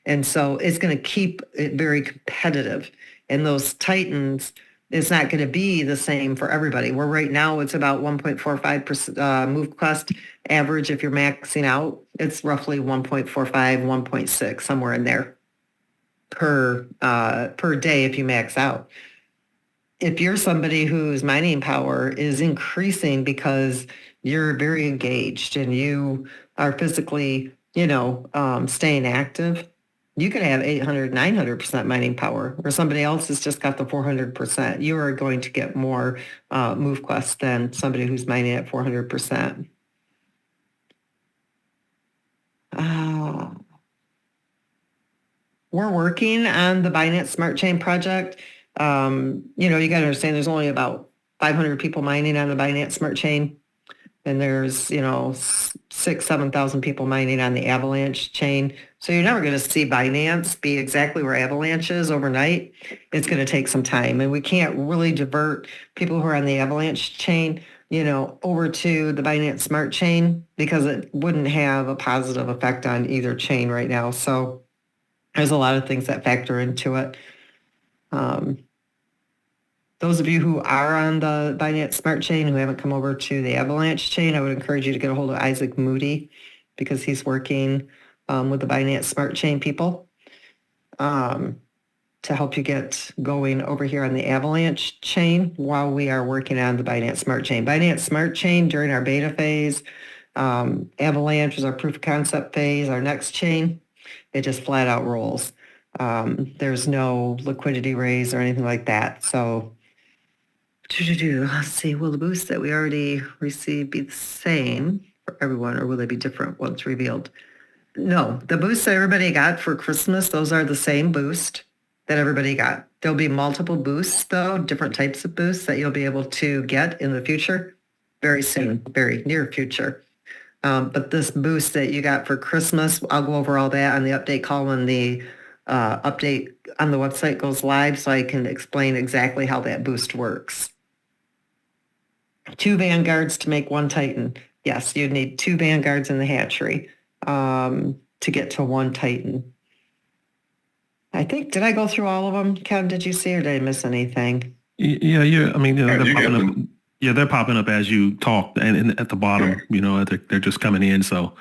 And so it's going to keep it very competitive. And those Titans, it's not going to be the same for everybody. Where right now it's about 1.45% move cost average if you're maxing out. It's roughly 1.45, 1.6, somewhere in there per day if you max out. if you're somebody whose mining power is increasing because you're very engaged and you are physically, staying active, you could have 800, 900% mining power, where somebody else has just got the 400%. You are going to get more move quests than somebody who's mining at 400%. We're working on the Binance Smart Chain project. You got to understand there's only about 500 people mining on the Binance Smart Chain. And there's, 6,000, 7,000 people mining on the Avalanche chain. So you're never going to see Binance be exactly where Avalanche is overnight. It's going to take some time. And we can't really divert people who are on the Avalanche chain, over to the Binance Smart Chain because it wouldn't have a positive effect on either chain right now. So there's a lot of things that factor into it. Those of you who are on the Binance Smart Chain who haven't come over to the Avalanche chain, I would encourage you to get a hold of Isaac Moody because he's working with the Binance Smart Chain people to help you get going over here on the Avalanche chain while we are working on the Binance Smart Chain. Binance Smart Chain during our beta phase, Avalanche is our proof of concept phase, our next chain. It just flat out rolls. There's no liquidity raise or anything like that. So let's see, will the boosts that we already received be the same for everyone, or will they be different once revealed? No, the boosts that everybody got for Christmas, those are the same boost that everybody got. There'll be multiple boosts, though, different types of boosts that you'll be able to get in the future, very soon, very near future. But this boost that you got for Christmas, I'll go over all that on the update call when the update on the website goes live, so I can explain exactly how that boost works. 2 vanguards to make 1 Titan. Yes, you'd need 2 vanguards in the hatchery to get to 1 Titan. I think, did I go through all of them? Kevin, did you see or did I miss anything? Yeah. I mean, they're popping up. Yeah, they're popping up as you talk, and at the bottom, they're just coming in. So,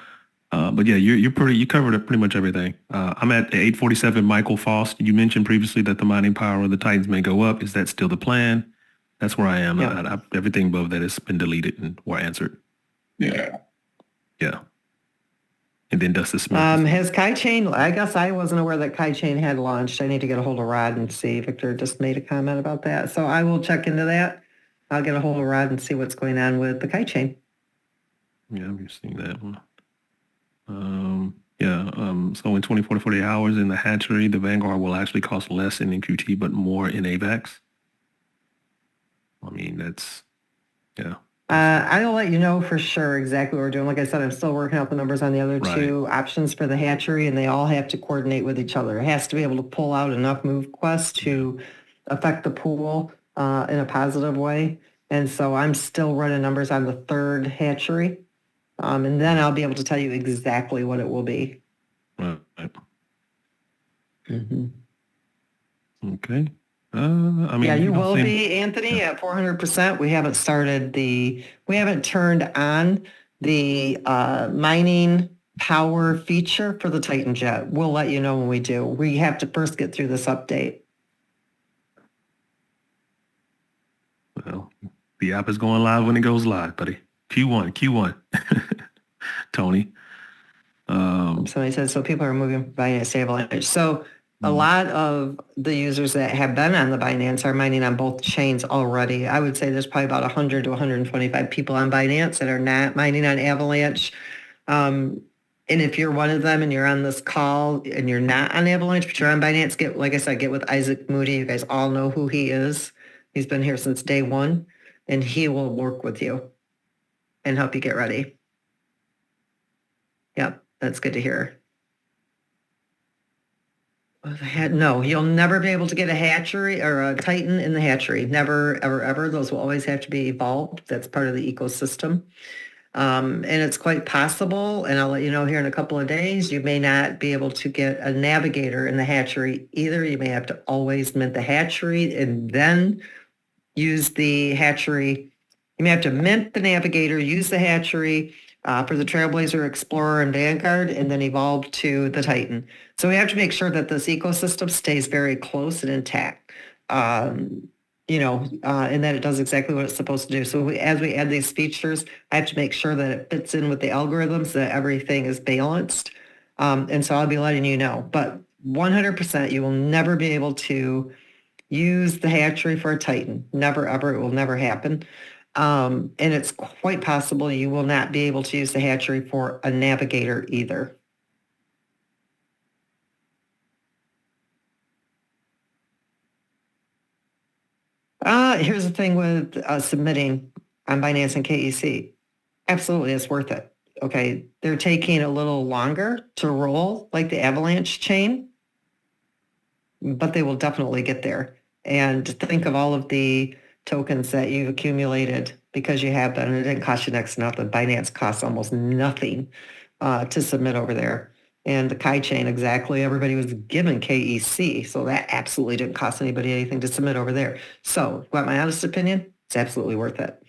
but yeah, you covered pretty much everything. I'm at 847. Michael Faust. You mentioned previously that the mining power of the Titans may go up. Is that still the plan? That's where I am. Yeah. Everything above that has been deleted or answered. Yeah. And then Dustin Smith. Has Kai Chain, I guess I wasn't aware that Kai Chain had launched. I need to get a hold of Rod and see. Victor just made a comment about that. So I will check into that. I'll get a hold of Rod and see what's going on with the Kai Chain. Yeah, I'm seeing that one. So in 24 to 48 hours in the hatchery, the Vanguard will actually cost less in NQT, but more in AVAX. I mean, that's, yeah. I'll let you know for sure exactly what we're doing. Like I said, I'm still working out the numbers on the other 2 options for the hatchery, and they all have to coordinate with each other. It has to be able to pull out enough move quests to affect the pool in a positive way. And so I'm still running numbers on the 3rd hatchery. And then I'll be able to tell you exactly what it will be. Right. Mm-hmm. Okay. You will be, Anthony, at 400%. We haven't turned on the mining power feature for the Titan Jet. We'll let you know when we do. We have to first get through this update. Well, the app is going live when it goes live, buddy. Q1. Tony. Somebody said, so people are moving from Binance to Avalanche. So a lot of the users that have been on the Binance are mining on both chains already. I would say there's probably about 100 to 125 people on Binance that are not mining on Avalanche. And if you're one of them and you're on this call and you're not on Avalanche, but you're on Binance, get with Isaac Moody. You guys all know who he is. He's been here since day 1, and he will work with you and help you get ready. Yep, that's good to hear. No, you'll never be able to get a hatchery or a Titan in the hatchery. Never, ever, ever. Those will always have to be evolved. That's part of the ecosystem. And it's quite possible, and I'll let you know here in a couple of days, you may not be able to get a navigator in the hatchery either. You may have to always mint the hatchery and then use the hatchery. You may have to mint the navigator, use the hatchery for the Trailblazer, Explorer, and Vanguard, and then evolve to the Titan. So we have to make sure that this ecosystem stays very close and intact. and that it does exactly what it's supposed to do. So as we add these features, I have to make sure that it fits in with the algorithms, that everything is balanced. And so I'll be letting you know. But 100%, you will never be able to use the hatchery for a Titan. Never, ever. It will never happen. And it's quite possible you will not be able to use the hatchery for a navigator either. Here's the thing with submitting on Binance and KEC. Absolutely, it's worth it. Okay, they're taking a little longer to roll like the Avalanche chain, but they will definitely get there. And think of all of the tokens that you've accumulated because you have them, and it didn't cost you next to nothing. Binance costs almost nothing to submit over there. And the Kai chain, exactly, everybody was given KEC, so that absolutely didn't cost anybody anything to submit over there. So, want my honest opinion? It's absolutely worth it.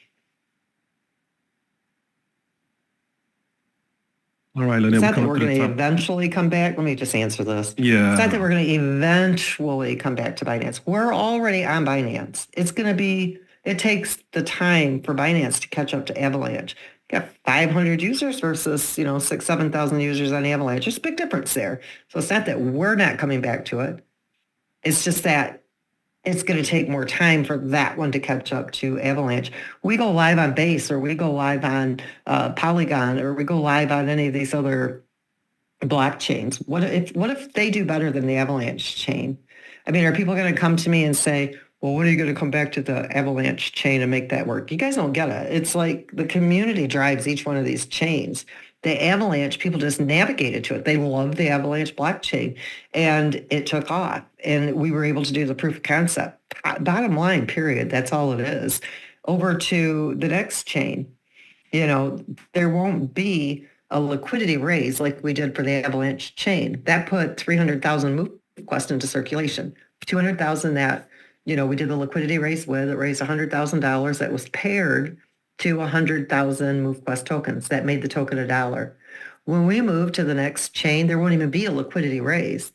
All right, Lynette, it's not that we're going to eventually come back. Let me just answer this. Yeah. It's not that we're going to eventually come back to Binance. We're already on Binance. It's going to be, it takes the time for Binance to catch up to Avalanche. You got 500 users versus, 6,000, 7,000 users on Avalanche. There's a big difference there. So it's not that we're not coming back to it. It's just that it's going to take more time for that one to catch up to Avalanche. We go live on Base, or we go live on Polygon, or we go live on any of these other blockchains. What if they do better than the Avalanche chain? I mean, are people going to come to me and say, well, when are you going to come back to the Avalanche chain and make that work? You guys don't get it. It's like the community drives each one of these chains. The Avalanche, people just navigated to it. They love the Avalanche blockchain, and it took off, and we were able to do the proof of concept. Bottom line, period. That's all it is. Over to the next chain, there won't be a liquidity raise like we did for the Avalanche chain. That put 300,000 move requests into circulation. 200,000 that, we did the liquidity raise with. It raised $100,000 that was paired to 100,000 MoveQuest tokens. That made the token $1. When we move to the next chain, there won't even be a liquidity raise.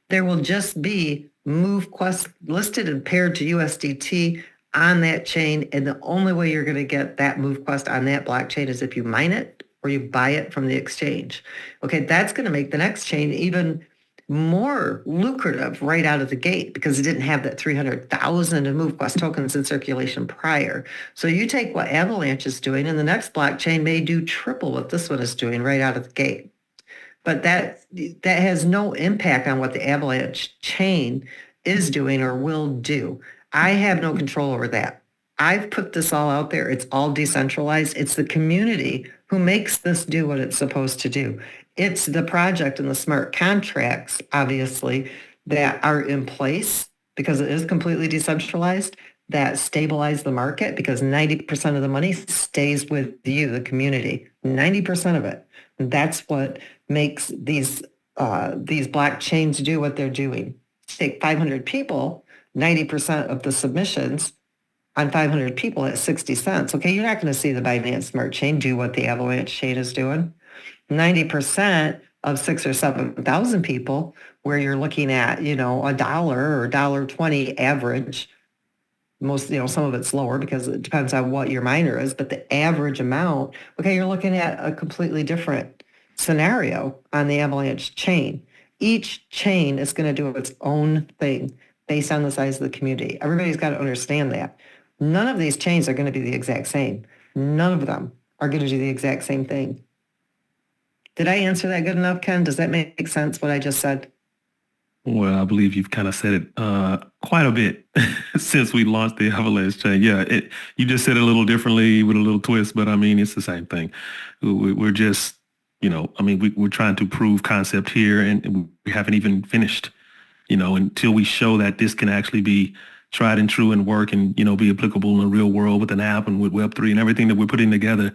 There will just be MoveQuest listed and paired to USDT on that chain. And the only way you're going to get that MoveQuest on that blockchain is if you mine it or you buy it from the exchange. Okay, that's going to make the next chain even more lucrative right out of the gate because it didn't have that 300,000 of MoveQuest tokens in circulation prior. So you take what Avalanche is doing, and the next blockchain may do triple what this one is doing right out of the gate. But that has no impact on what the Avalanche chain is doing or will do. I have no control over that. I've put this all out there. It's all decentralized. It's the community who makes this do what it's supposed to do. It's the project and the smart contracts, obviously, that are in place because it is completely decentralized, that stabilize the market because 90% of the money stays with you, the community, 90% of it. And that's what makes these blockchains do what they're doing. Take 500 people, 90% of the submissions on 500 people at 60 cents. Okay, you're not going to see the Binance Smart Chain do what the Avalanche chain is doing. 90% of 6,000 or 7,000 people, where you're looking at, $1 or $1.20 average. Most, some of it's lower because it depends on what your miner is, but the average amount, okay, you're looking at a completely different scenario on the Avalanche chain. Each chain is going to do its own thing based on the size of the community. Everybody's got to understand that. None of these chains are going to be the exact same. None of them are going to do the exact same thing. Did I answer that good enough, Ken? Does that make sense, what I just said? Well, I believe you've kind of said it quite a bit since we launched the Avalanche chain. Yeah, you just said it a little differently with a little twist, but I mean, it's the same thing. We're just, we're trying to prove concept here, and we haven't even finished, until we show that this can actually be tried and true and work and, be applicable in the real world with an app and with Web3 and everything that we're putting together.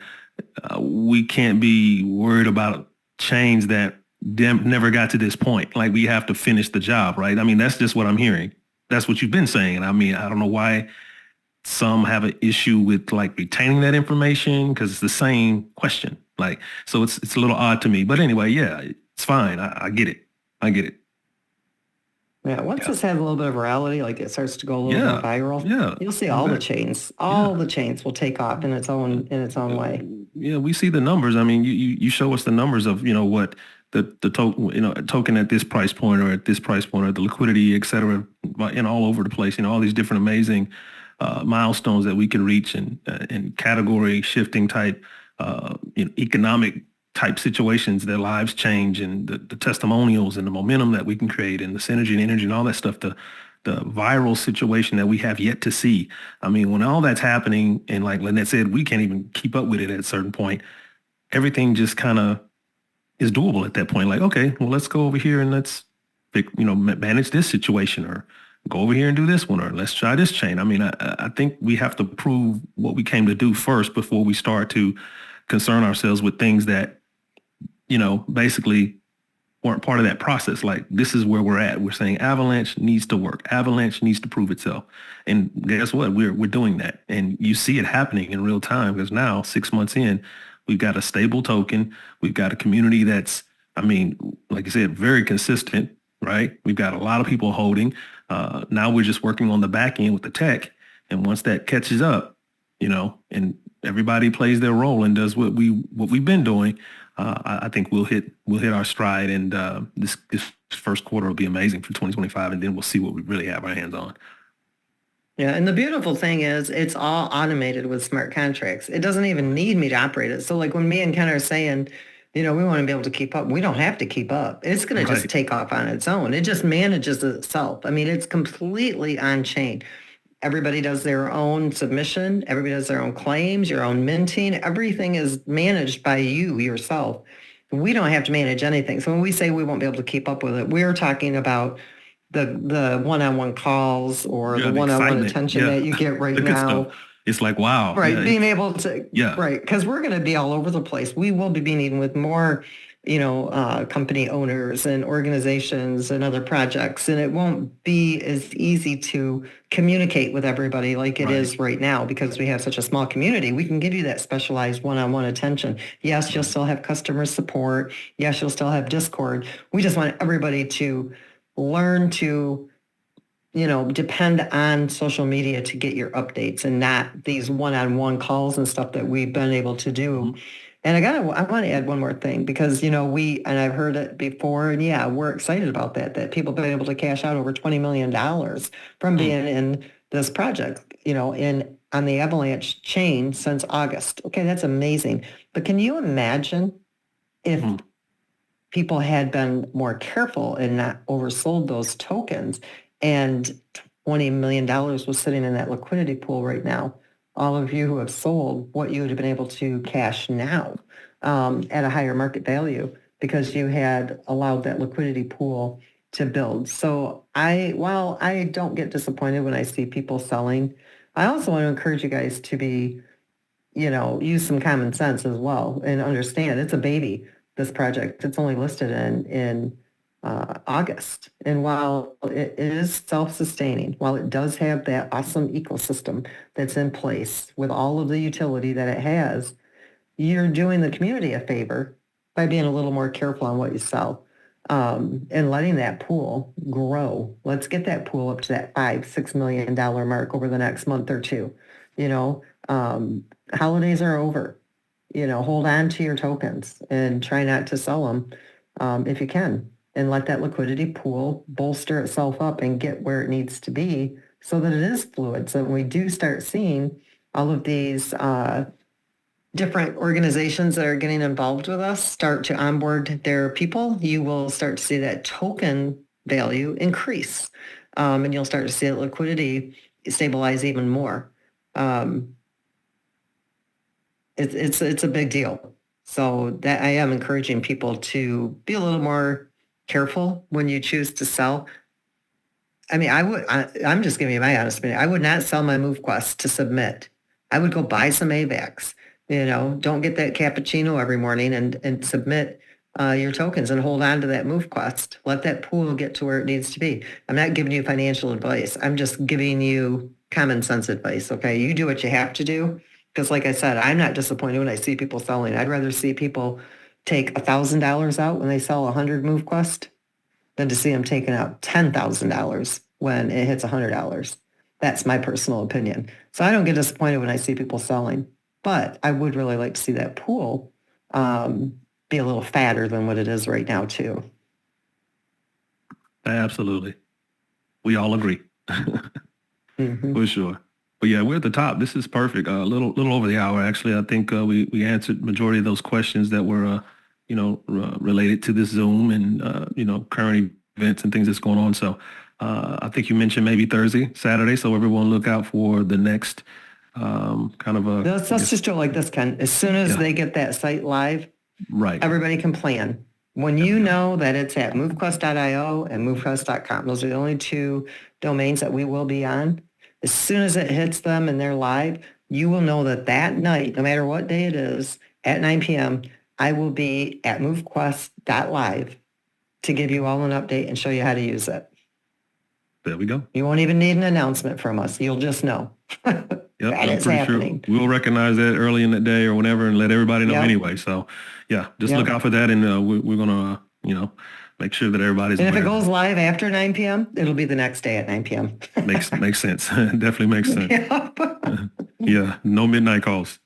We can't be worried about chains that never got to this point. Like, we have to finish the job, right? I mean, that's just what I'm hearing. That's what you've been saying. And I mean, I don't know why some have an issue with like retaining that information because it's the same question. Like, so it's a little odd to me. But anyway, yeah, it's fine. I get it. I get it. Yeah, once this has a little bit of virality, like it starts to go a little more viral, you'll see all the chains. All the chains will take off in its own way. Yeah, we see the numbers. I mean, you show us the numbers of, what the token, token at this price point or at this price point or the liquidity, et cetera, and all over the place, all these different amazing milestones that we can reach and category shifting type, economic type situations, their lives change, and the testimonials and the momentum that we can create and the synergy and energy and all that stuff, the viral situation that we have yet to see. I mean, when all that's happening and like Lynette said, we can't even keep up with it at a certain point, everything just kind of is doable at that point. Like, okay, well, let's go over here and let's, manage this situation, or go over here and do this one, or let's try this chain. I mean, I think we have to prove what we came to do first before we start to concern ourselves with things that, basically weren't part of that process. Like, this is where we're at. We're saying Avalanche needs to work. Avalanche needs to prove itself. And guess what? We're doing that. And you see it happening in real time, because now 6 months in, we've got a stable token. We've got a community that's, I mean, like I said, very consistent, right? We've got a lot of people holding. Now we're just working on the back end with the tech. And once that catches up, and everybody plays their role and does what we've been doing, I think we'll hit our stride, and this first quarter will be amazing for 2025, and then we'll see what we really have our hands on. Yeah, and the beautiful thing is it's all automated with smart contracts. It doesn't even need me to operate it. So like when me and Ken are saying, we want to be able to keep up, we don't have to keep up. It's going to just take off on its own. It just manages itself. I mean, it's completely on chain. Everybody does their own submission. Everybody does their own claims, your own minting. Everything is managed by you yourself. We don't have to manage anything. So when we say we won't be able to keep up with it, we're talking about the one-on-one calls or the one-on-one attention that you get right now. It's like, wow. Right. Being able to, right. Because we're going to be all over the place. We will be meeting with more company owners and organizations and other projects. And it won't be as easy to communicate with everybody like it is right now, because we have such a small community. We can give you that specialized one-on-one attention. Yes, you'll still have customer support. Yes, you'll still have Discord. We just want everybody to learn to, depend on social media to get your updates, and not these one-on-one calls and stuff that we've been able to do. Mm-hmm. And I want to add one more thing, because, and I've heard it before, and we're excited about that people have been able to cash out over $20 million from being in this project, on the Avalanche chain since August. Okay, that's amazing. But can you imagine if people had been more careful and not oversold those tokens, and $20 million was sitting in that liquidity pool right now? All of you who have sold, what you would have been able to cash now at a higher market value, because you had allowed that liquidity pool to build. So while I don't get disappointed when I see people selling, I also want to encourage you guys to be, use some common sense as well, and understand it's a baby, this project. It's only listed in August. And while it is self-sustaining, while it does have that awesome ecosystem that's in place with all of the utility that it has, you're doing the community a favor by being a little more careful on what you sell, and letting that pool grow. Let's get that pool up to that $5-6 million mark over the next month or two. Holidays are over. Hold on to your tokens and try not to sell them if you can, and let that liquidity pool bolster itself up and get where it needs to be, so that it is fluid. So when we do start seeing all of these different organizations that are getting involved with us start to onboard their people, you will start to see that token value increase, and you'll start to see that liquidity stabilize even more. It's a big deal. So that I am encouraging people to be a little more careful when you choose to sell. I mean, I'm just giving you my honest opinion. I would not sell my MoveQuest to submit. I would go buy some AVAX. Don't get that cappuccino every morning and submit your tokens, and hold on to that MoveQuest. Let that pool get to where it needs to be. I'm not giving you financial advice. I'm just giving you common sense advice. Okay, you do what you have to do. Because like I said, I'm not disappointed when I see people selling. I'd rather see people take $1,000 out when they sell 100 MoveQuest than to see them taking out $10,000 when it hits $100. That's my personal opinion. So I don't get disappointed when I see people selling, but I would really like to see that pool be a little fatter than what it is right now too. Absolutely. We all agree. Mm-hmm. For sure. But yeah, we're at the top. This is perfect. A little over the hour, actually. I think we answered majority of those questions that were, related to this Zoom and, current events and things that's going on. So I think you mentioned maybe Thursday, Saturday. So everyone look out for the next kind of a... Let's just do it like this, Ken. As soon as they get that site live, right, everybody can plan. When you know that it's at movequest.io and movequest.com, those are the only two domains that we will be on. As soon as it hits them and they're live, you will know that night, no matter what day it is, at 9 p.m., I will be at movequest.live to give you all an update and show you how to use it. There we go. You won't even need an announcement from us. You'll just know. Yep, that is happening. Sure we'll recognize that early in the day or whenever and let everybody know anyway. So, yeah, just look out for that, and we're going to, make sure that everybody's And aware. if it goes live after 9 p.m., it'll be the next day at 9 p.m. makes sense. Definitely makes sense. Yeah, no midnight calls.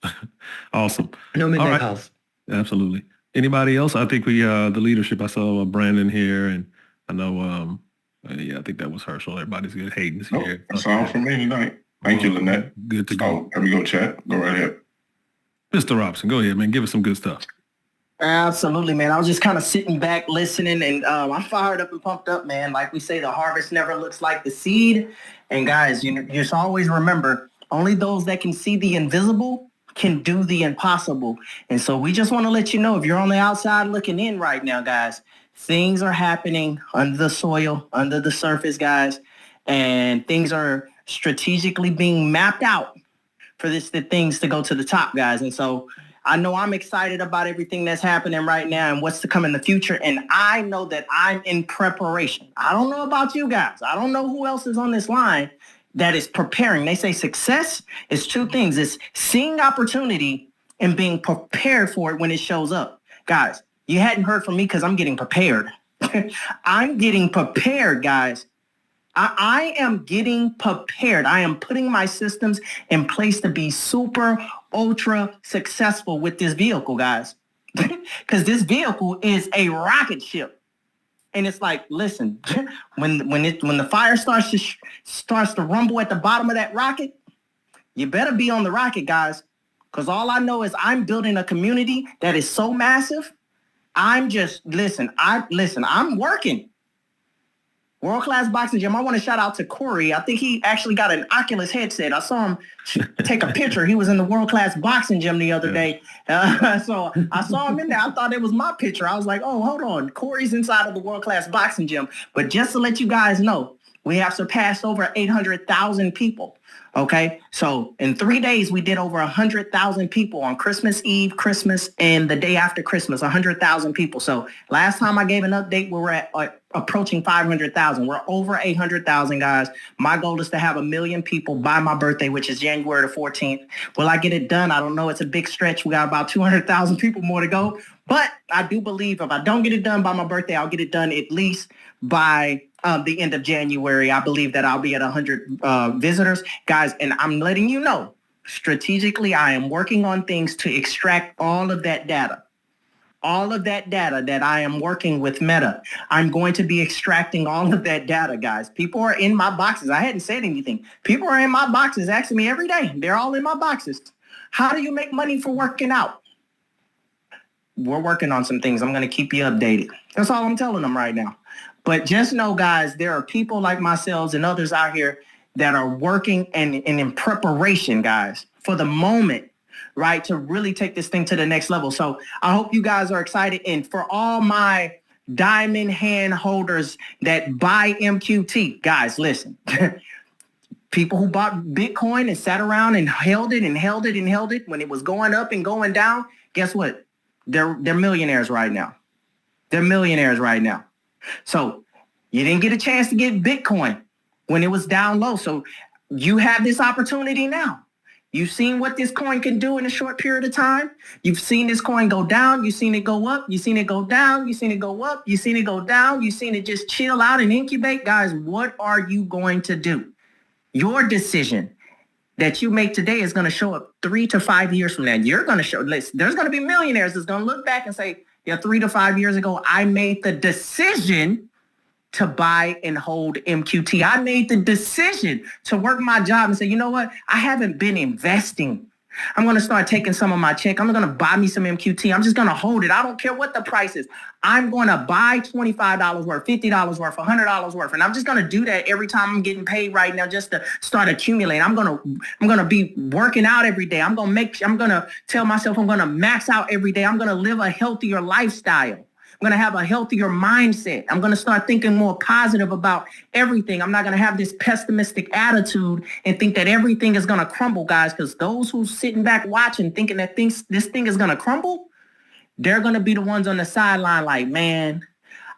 Awesome. No midnight calls. Absolutely. Anybody else? I think we, the leadership, I saw Brandon here, and I know, I think that was Herschel. Everybody's good. Hayden's here. That's all from me tonight. Thank you, Lynette. Good to go. Here we go, chat. Go right ahead. Mr. Robson, go ahead, man. Give us some good stuff. Absolutely, man. I was just kind of sitting back listening, and I'm fired up and pumped up, man. Like we say, the harvest never looks like the seed. And guys, you just always remember, only those that can see the invisible can do the impossible. And so we just want to let you know, if you're on the outside looking in right now, guys, things are happening under the soil, under the surface, guys, and things are strategically being mapped out for the things to go to the top, guys. And so I know I'm excited about everything that's happening right now and what's to come in the future. And I know that I'm in preparation. I don't know about you guys. I don't know who else is on this line that is preparing. They say success is two things. It's seeing opportunity and being prepared for it when it shows up. Guys, you hadn't heard from me because I'm getting prepared. I'm getting prepared, guys. I am getting prepared. I am putting my systems in place to be super, ultra successful with this vehicle, guys. Because this vehicle is a rocket ship. And it's like, listen, when the fire starts to rumble at the bottom of that rocket, you better be on the rocket, guys. Because all I know is I'm building a community that is so massive. I'm working. World-class boxing gym. I want to shout out to Corey. I think he actually got an Oculus headset. I saw him take a picture. He was in the world-class boxing gym the other day. So I saw him in there. I thought it was my picture. I was like, oh, hold on. Corey's inside of the world-class boxing gym. But just to let you guys know, we have surpassed over 800,000 people. Okay, so in 3 days, we did over 100,000 people on Christmas Eve, Christmas, and the day after Christmas, 100,000 people. So last time I gave an update, we were at approaching 500,000. We're over 800,000, guys. My goal is to have 1 million people by my birthday, which is January the 14th. Will I get it done? I don't know. It's a big stretch. We got about 200,000 people more to go. But I do believe if I don't get it done by my birthday, I'll get it done at least by the end of January. I believe that I'll be at 100 visitors, guys. And I'm letting you know, strategically, I am working on things to extract all of that data. All of that data that I am working with Meta. I'm going to be extracting all of that data, guys. People are in my boxes. I hadn't said anything. People are in my boxes asking me every day. They're all in my boxes. How do you make money for working out? We're working on some things. I'm going to keep you updated. That's all I'm telling them right now. But just know, guys, there are people like myself and others out here that are working and in preparation, guys, for the moment, right, to really take this thing to the next level. So I hope you guys are excited. And for all my diamond hand holders that buy MQT, guys, listen. People who bought Bitcoin and sat around and held it and held it and held it when it was going up and going down, guess what? They're millionaires right now. They're millionaires right now. So you didn't get a chance to get Bitcoin when it was down low. So you have this opportunity now. You've seen what this coin can do in a short period of time. You've seen this coin go down. You've seen it go up. You've seen it go down. You've seen it go up. You've seen it go down. You've seen it just chill out and incubate. Guys, what are you going to do? Your decision that you make today is going to show up 3 to 5 years from now. You're going to show, there's going to be millionaires that's going to look back and say, yeah, 3 to 5 years ago, I made the decision to buy and hold MQT. I made the decision to work my job and say, you know what? I haven't been investing. I'm going to start taking some of my check. I'm going to buy me some MQT. I'm just going to hold it. I don't care what the price is. I'm going to buy $25 worth, $50 worth, $100 worth. And I'm just going to do that every time I'm getting paid right now just to start accumulating. I'm going to be working out every day. I'm going to tell myself I'm going to max out every day. I'm going to live a healthier lifestyle. I'm going to have a healthier mindset. I'm going to start thinking more positive about everything. I'm not going to have this pessimistic attitude and think that everything is going to crumble, guys, because those who's sitting back watching thinking that this thing is going to crumble, they're going to be the ones on the sideline like, man,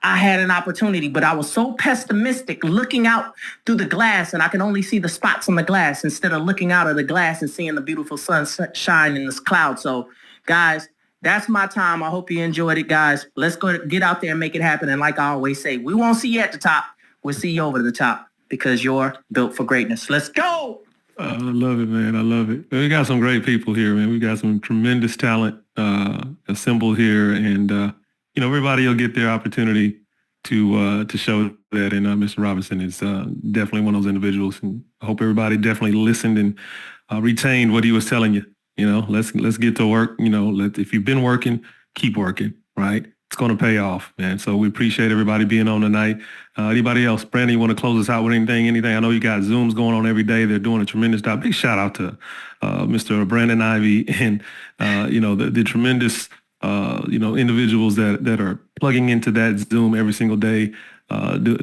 I had an opportunity, but I was so pessimistic looking out through the glass and I can only see the spots on the glass instead of looking out of the glass and seeing the beautiful sun shine in this cloud. So, guys, that's my time. I hope you enjoyed it, guys. Let's go get out there and make it happen. And like I always say, we won't see you at the top. We'll see you over to the top because you're built for greatness. Let's go. I love it, man. I love it. We got some great people here, man. We got some tremendous talent assembled here. And, everybody will get their opportunity to show that. And Mr. Robinson is definitely one of those individuals. And I hope everybody definitely listened and retained what he was telling you. Let's get to work. If you've been working, keep working, right? It's going to pay off, man. So we appreciate everybody being on tonight. Anybody else? Brandon, you want to close us out with anything? I know you got Zooms going on every day. They're doing a tremendous job. Big shout out to Mr. Brandon Ivy and, the tremendous, individuals that are plugging into that Zoom every single day.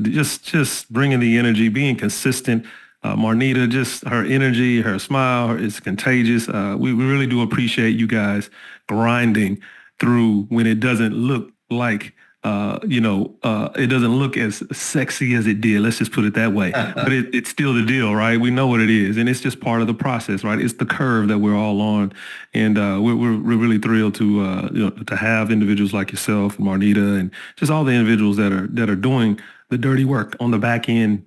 Just bringing the energy, being consistent. Marnita, just her energy, her smile is contagious. We really do appreciate you guys grinding through when it doesn't look like, it doesn't look as sexy as it did. Let's just put it that way. But it's still the deal, right? We know what it is. And it's just part of the process, right? It's the curve that we're all on. And we're really thrilled to have individuals like yourself, Marnita, and just all the individuals that are doing the dirty work on the back end,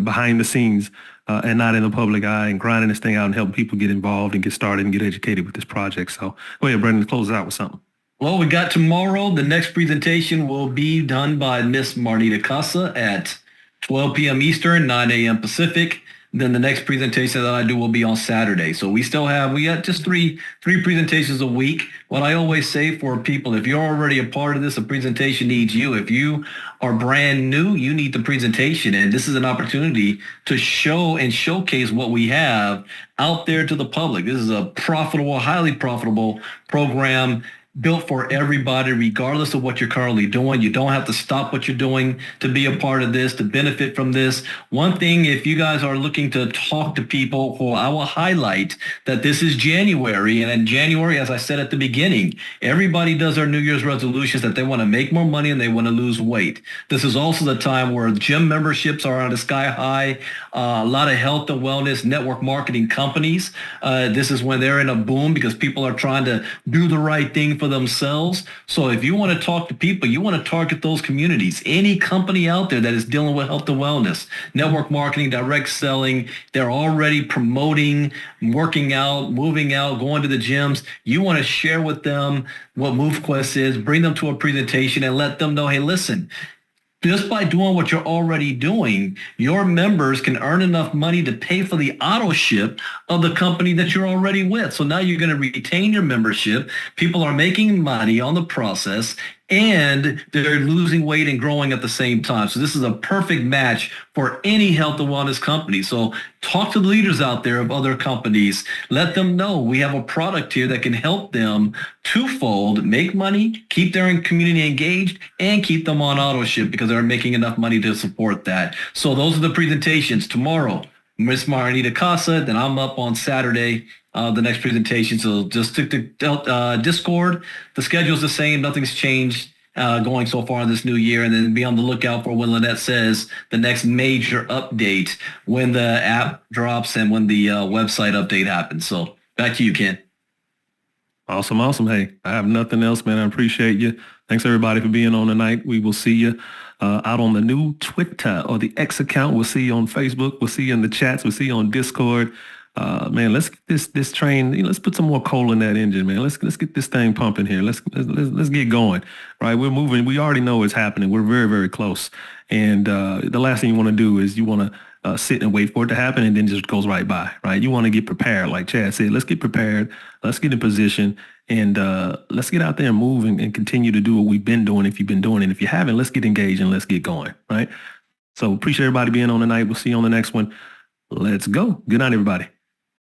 behind the scenes, and not in the public eye, and grinding this thing out and helping people get involved and get started and get educated with this project. So go ahead, Brendan, close out with something. Well, we got tomorrow. The next presentation will be done by Miss Marnita Casa at 12 p.m. Eastern, 9 a.m. Pacific. Then the next presentation that I do will be on Saturday. So we got just three presentations a week. What I always say for people, if you're already a part of this, a presentation needs you. If you are brand new, you need the presentation. And this is an opportunity to show and showcase what we have out there to the public. This is a profitable, highly profitable program built for everybody, regardless of what you're currently doing. You don't have to stop what you're doing to be a part of this, to benefit from this. One thing, if you guys are looking to talk to people, who I will highlight that this is January. And in January, as I said at the beginning, everybody does their New Year's resolutions that they want to make more money and they want to lose weight. This is also the time where gym memberships are on the sky high. A lot of health and wellness network marketing companies. This is when they're in a boom because people are trying to do the right thing for themselves. So if you want to talk to people, you want to target those communities. Any company out there that is dealing with health and wellness, network marketing, direct selling, they're already promoting, working out, moving out, going to the gyms. You want to share with them what MoveQuest is, bring them to a presentation and let them know, hey, listen, just by doing what you're already doing, your members can earn enough money to pay for the auto ship of the company that you're already with. So now you're going to retain your membership. People are making money on the process and they're losing weight and growing at the same time. So this is a perfect match for any health and wellness company. So talk to the leaders out there of other companies. Let them know we have a product here that can help them twofold, make money, keep their community engaged, and keep them on auto ship because they're making enough money to support that. So those are the presentations tomorrow. Miss Marnita Casa, then I'm up on Saturday, the next presentation. So just stick to Discord. The schedule's the same. Nothing's changed going so far in this new year. And then be on the lookout for when Lynnet says the next major update, when the app drops and when the website update happens. So Back to you, Ken. Awesome. Hey, I have nothing else, man. I appreciate you. Thanks everybody for being on tonight. We will see you out on the new Twitter or the X account. We'll see you on Facebook. We'll see you in the chats. We'll see you on Discord. Man, let's get this train. Let's put some more coal in that engine, man. Let's get this thing pumping here. Let's get going. Right, we're moving. We already know it's happening. We're very, very close. And the last thing you want to do is you want to sit and wait for it to happen, and then just goes right by. Right, you want to get prepared, like Chad said. Let's get prepared. Let's get in position, and let's get out there and move and continue to do what we've been doing. If you've been doing it, if you haven't, let's get engaged and let's get going. Right. So appreciate everybody being on tonight. We'll see you on the next one. Let's go. Good night, everybody.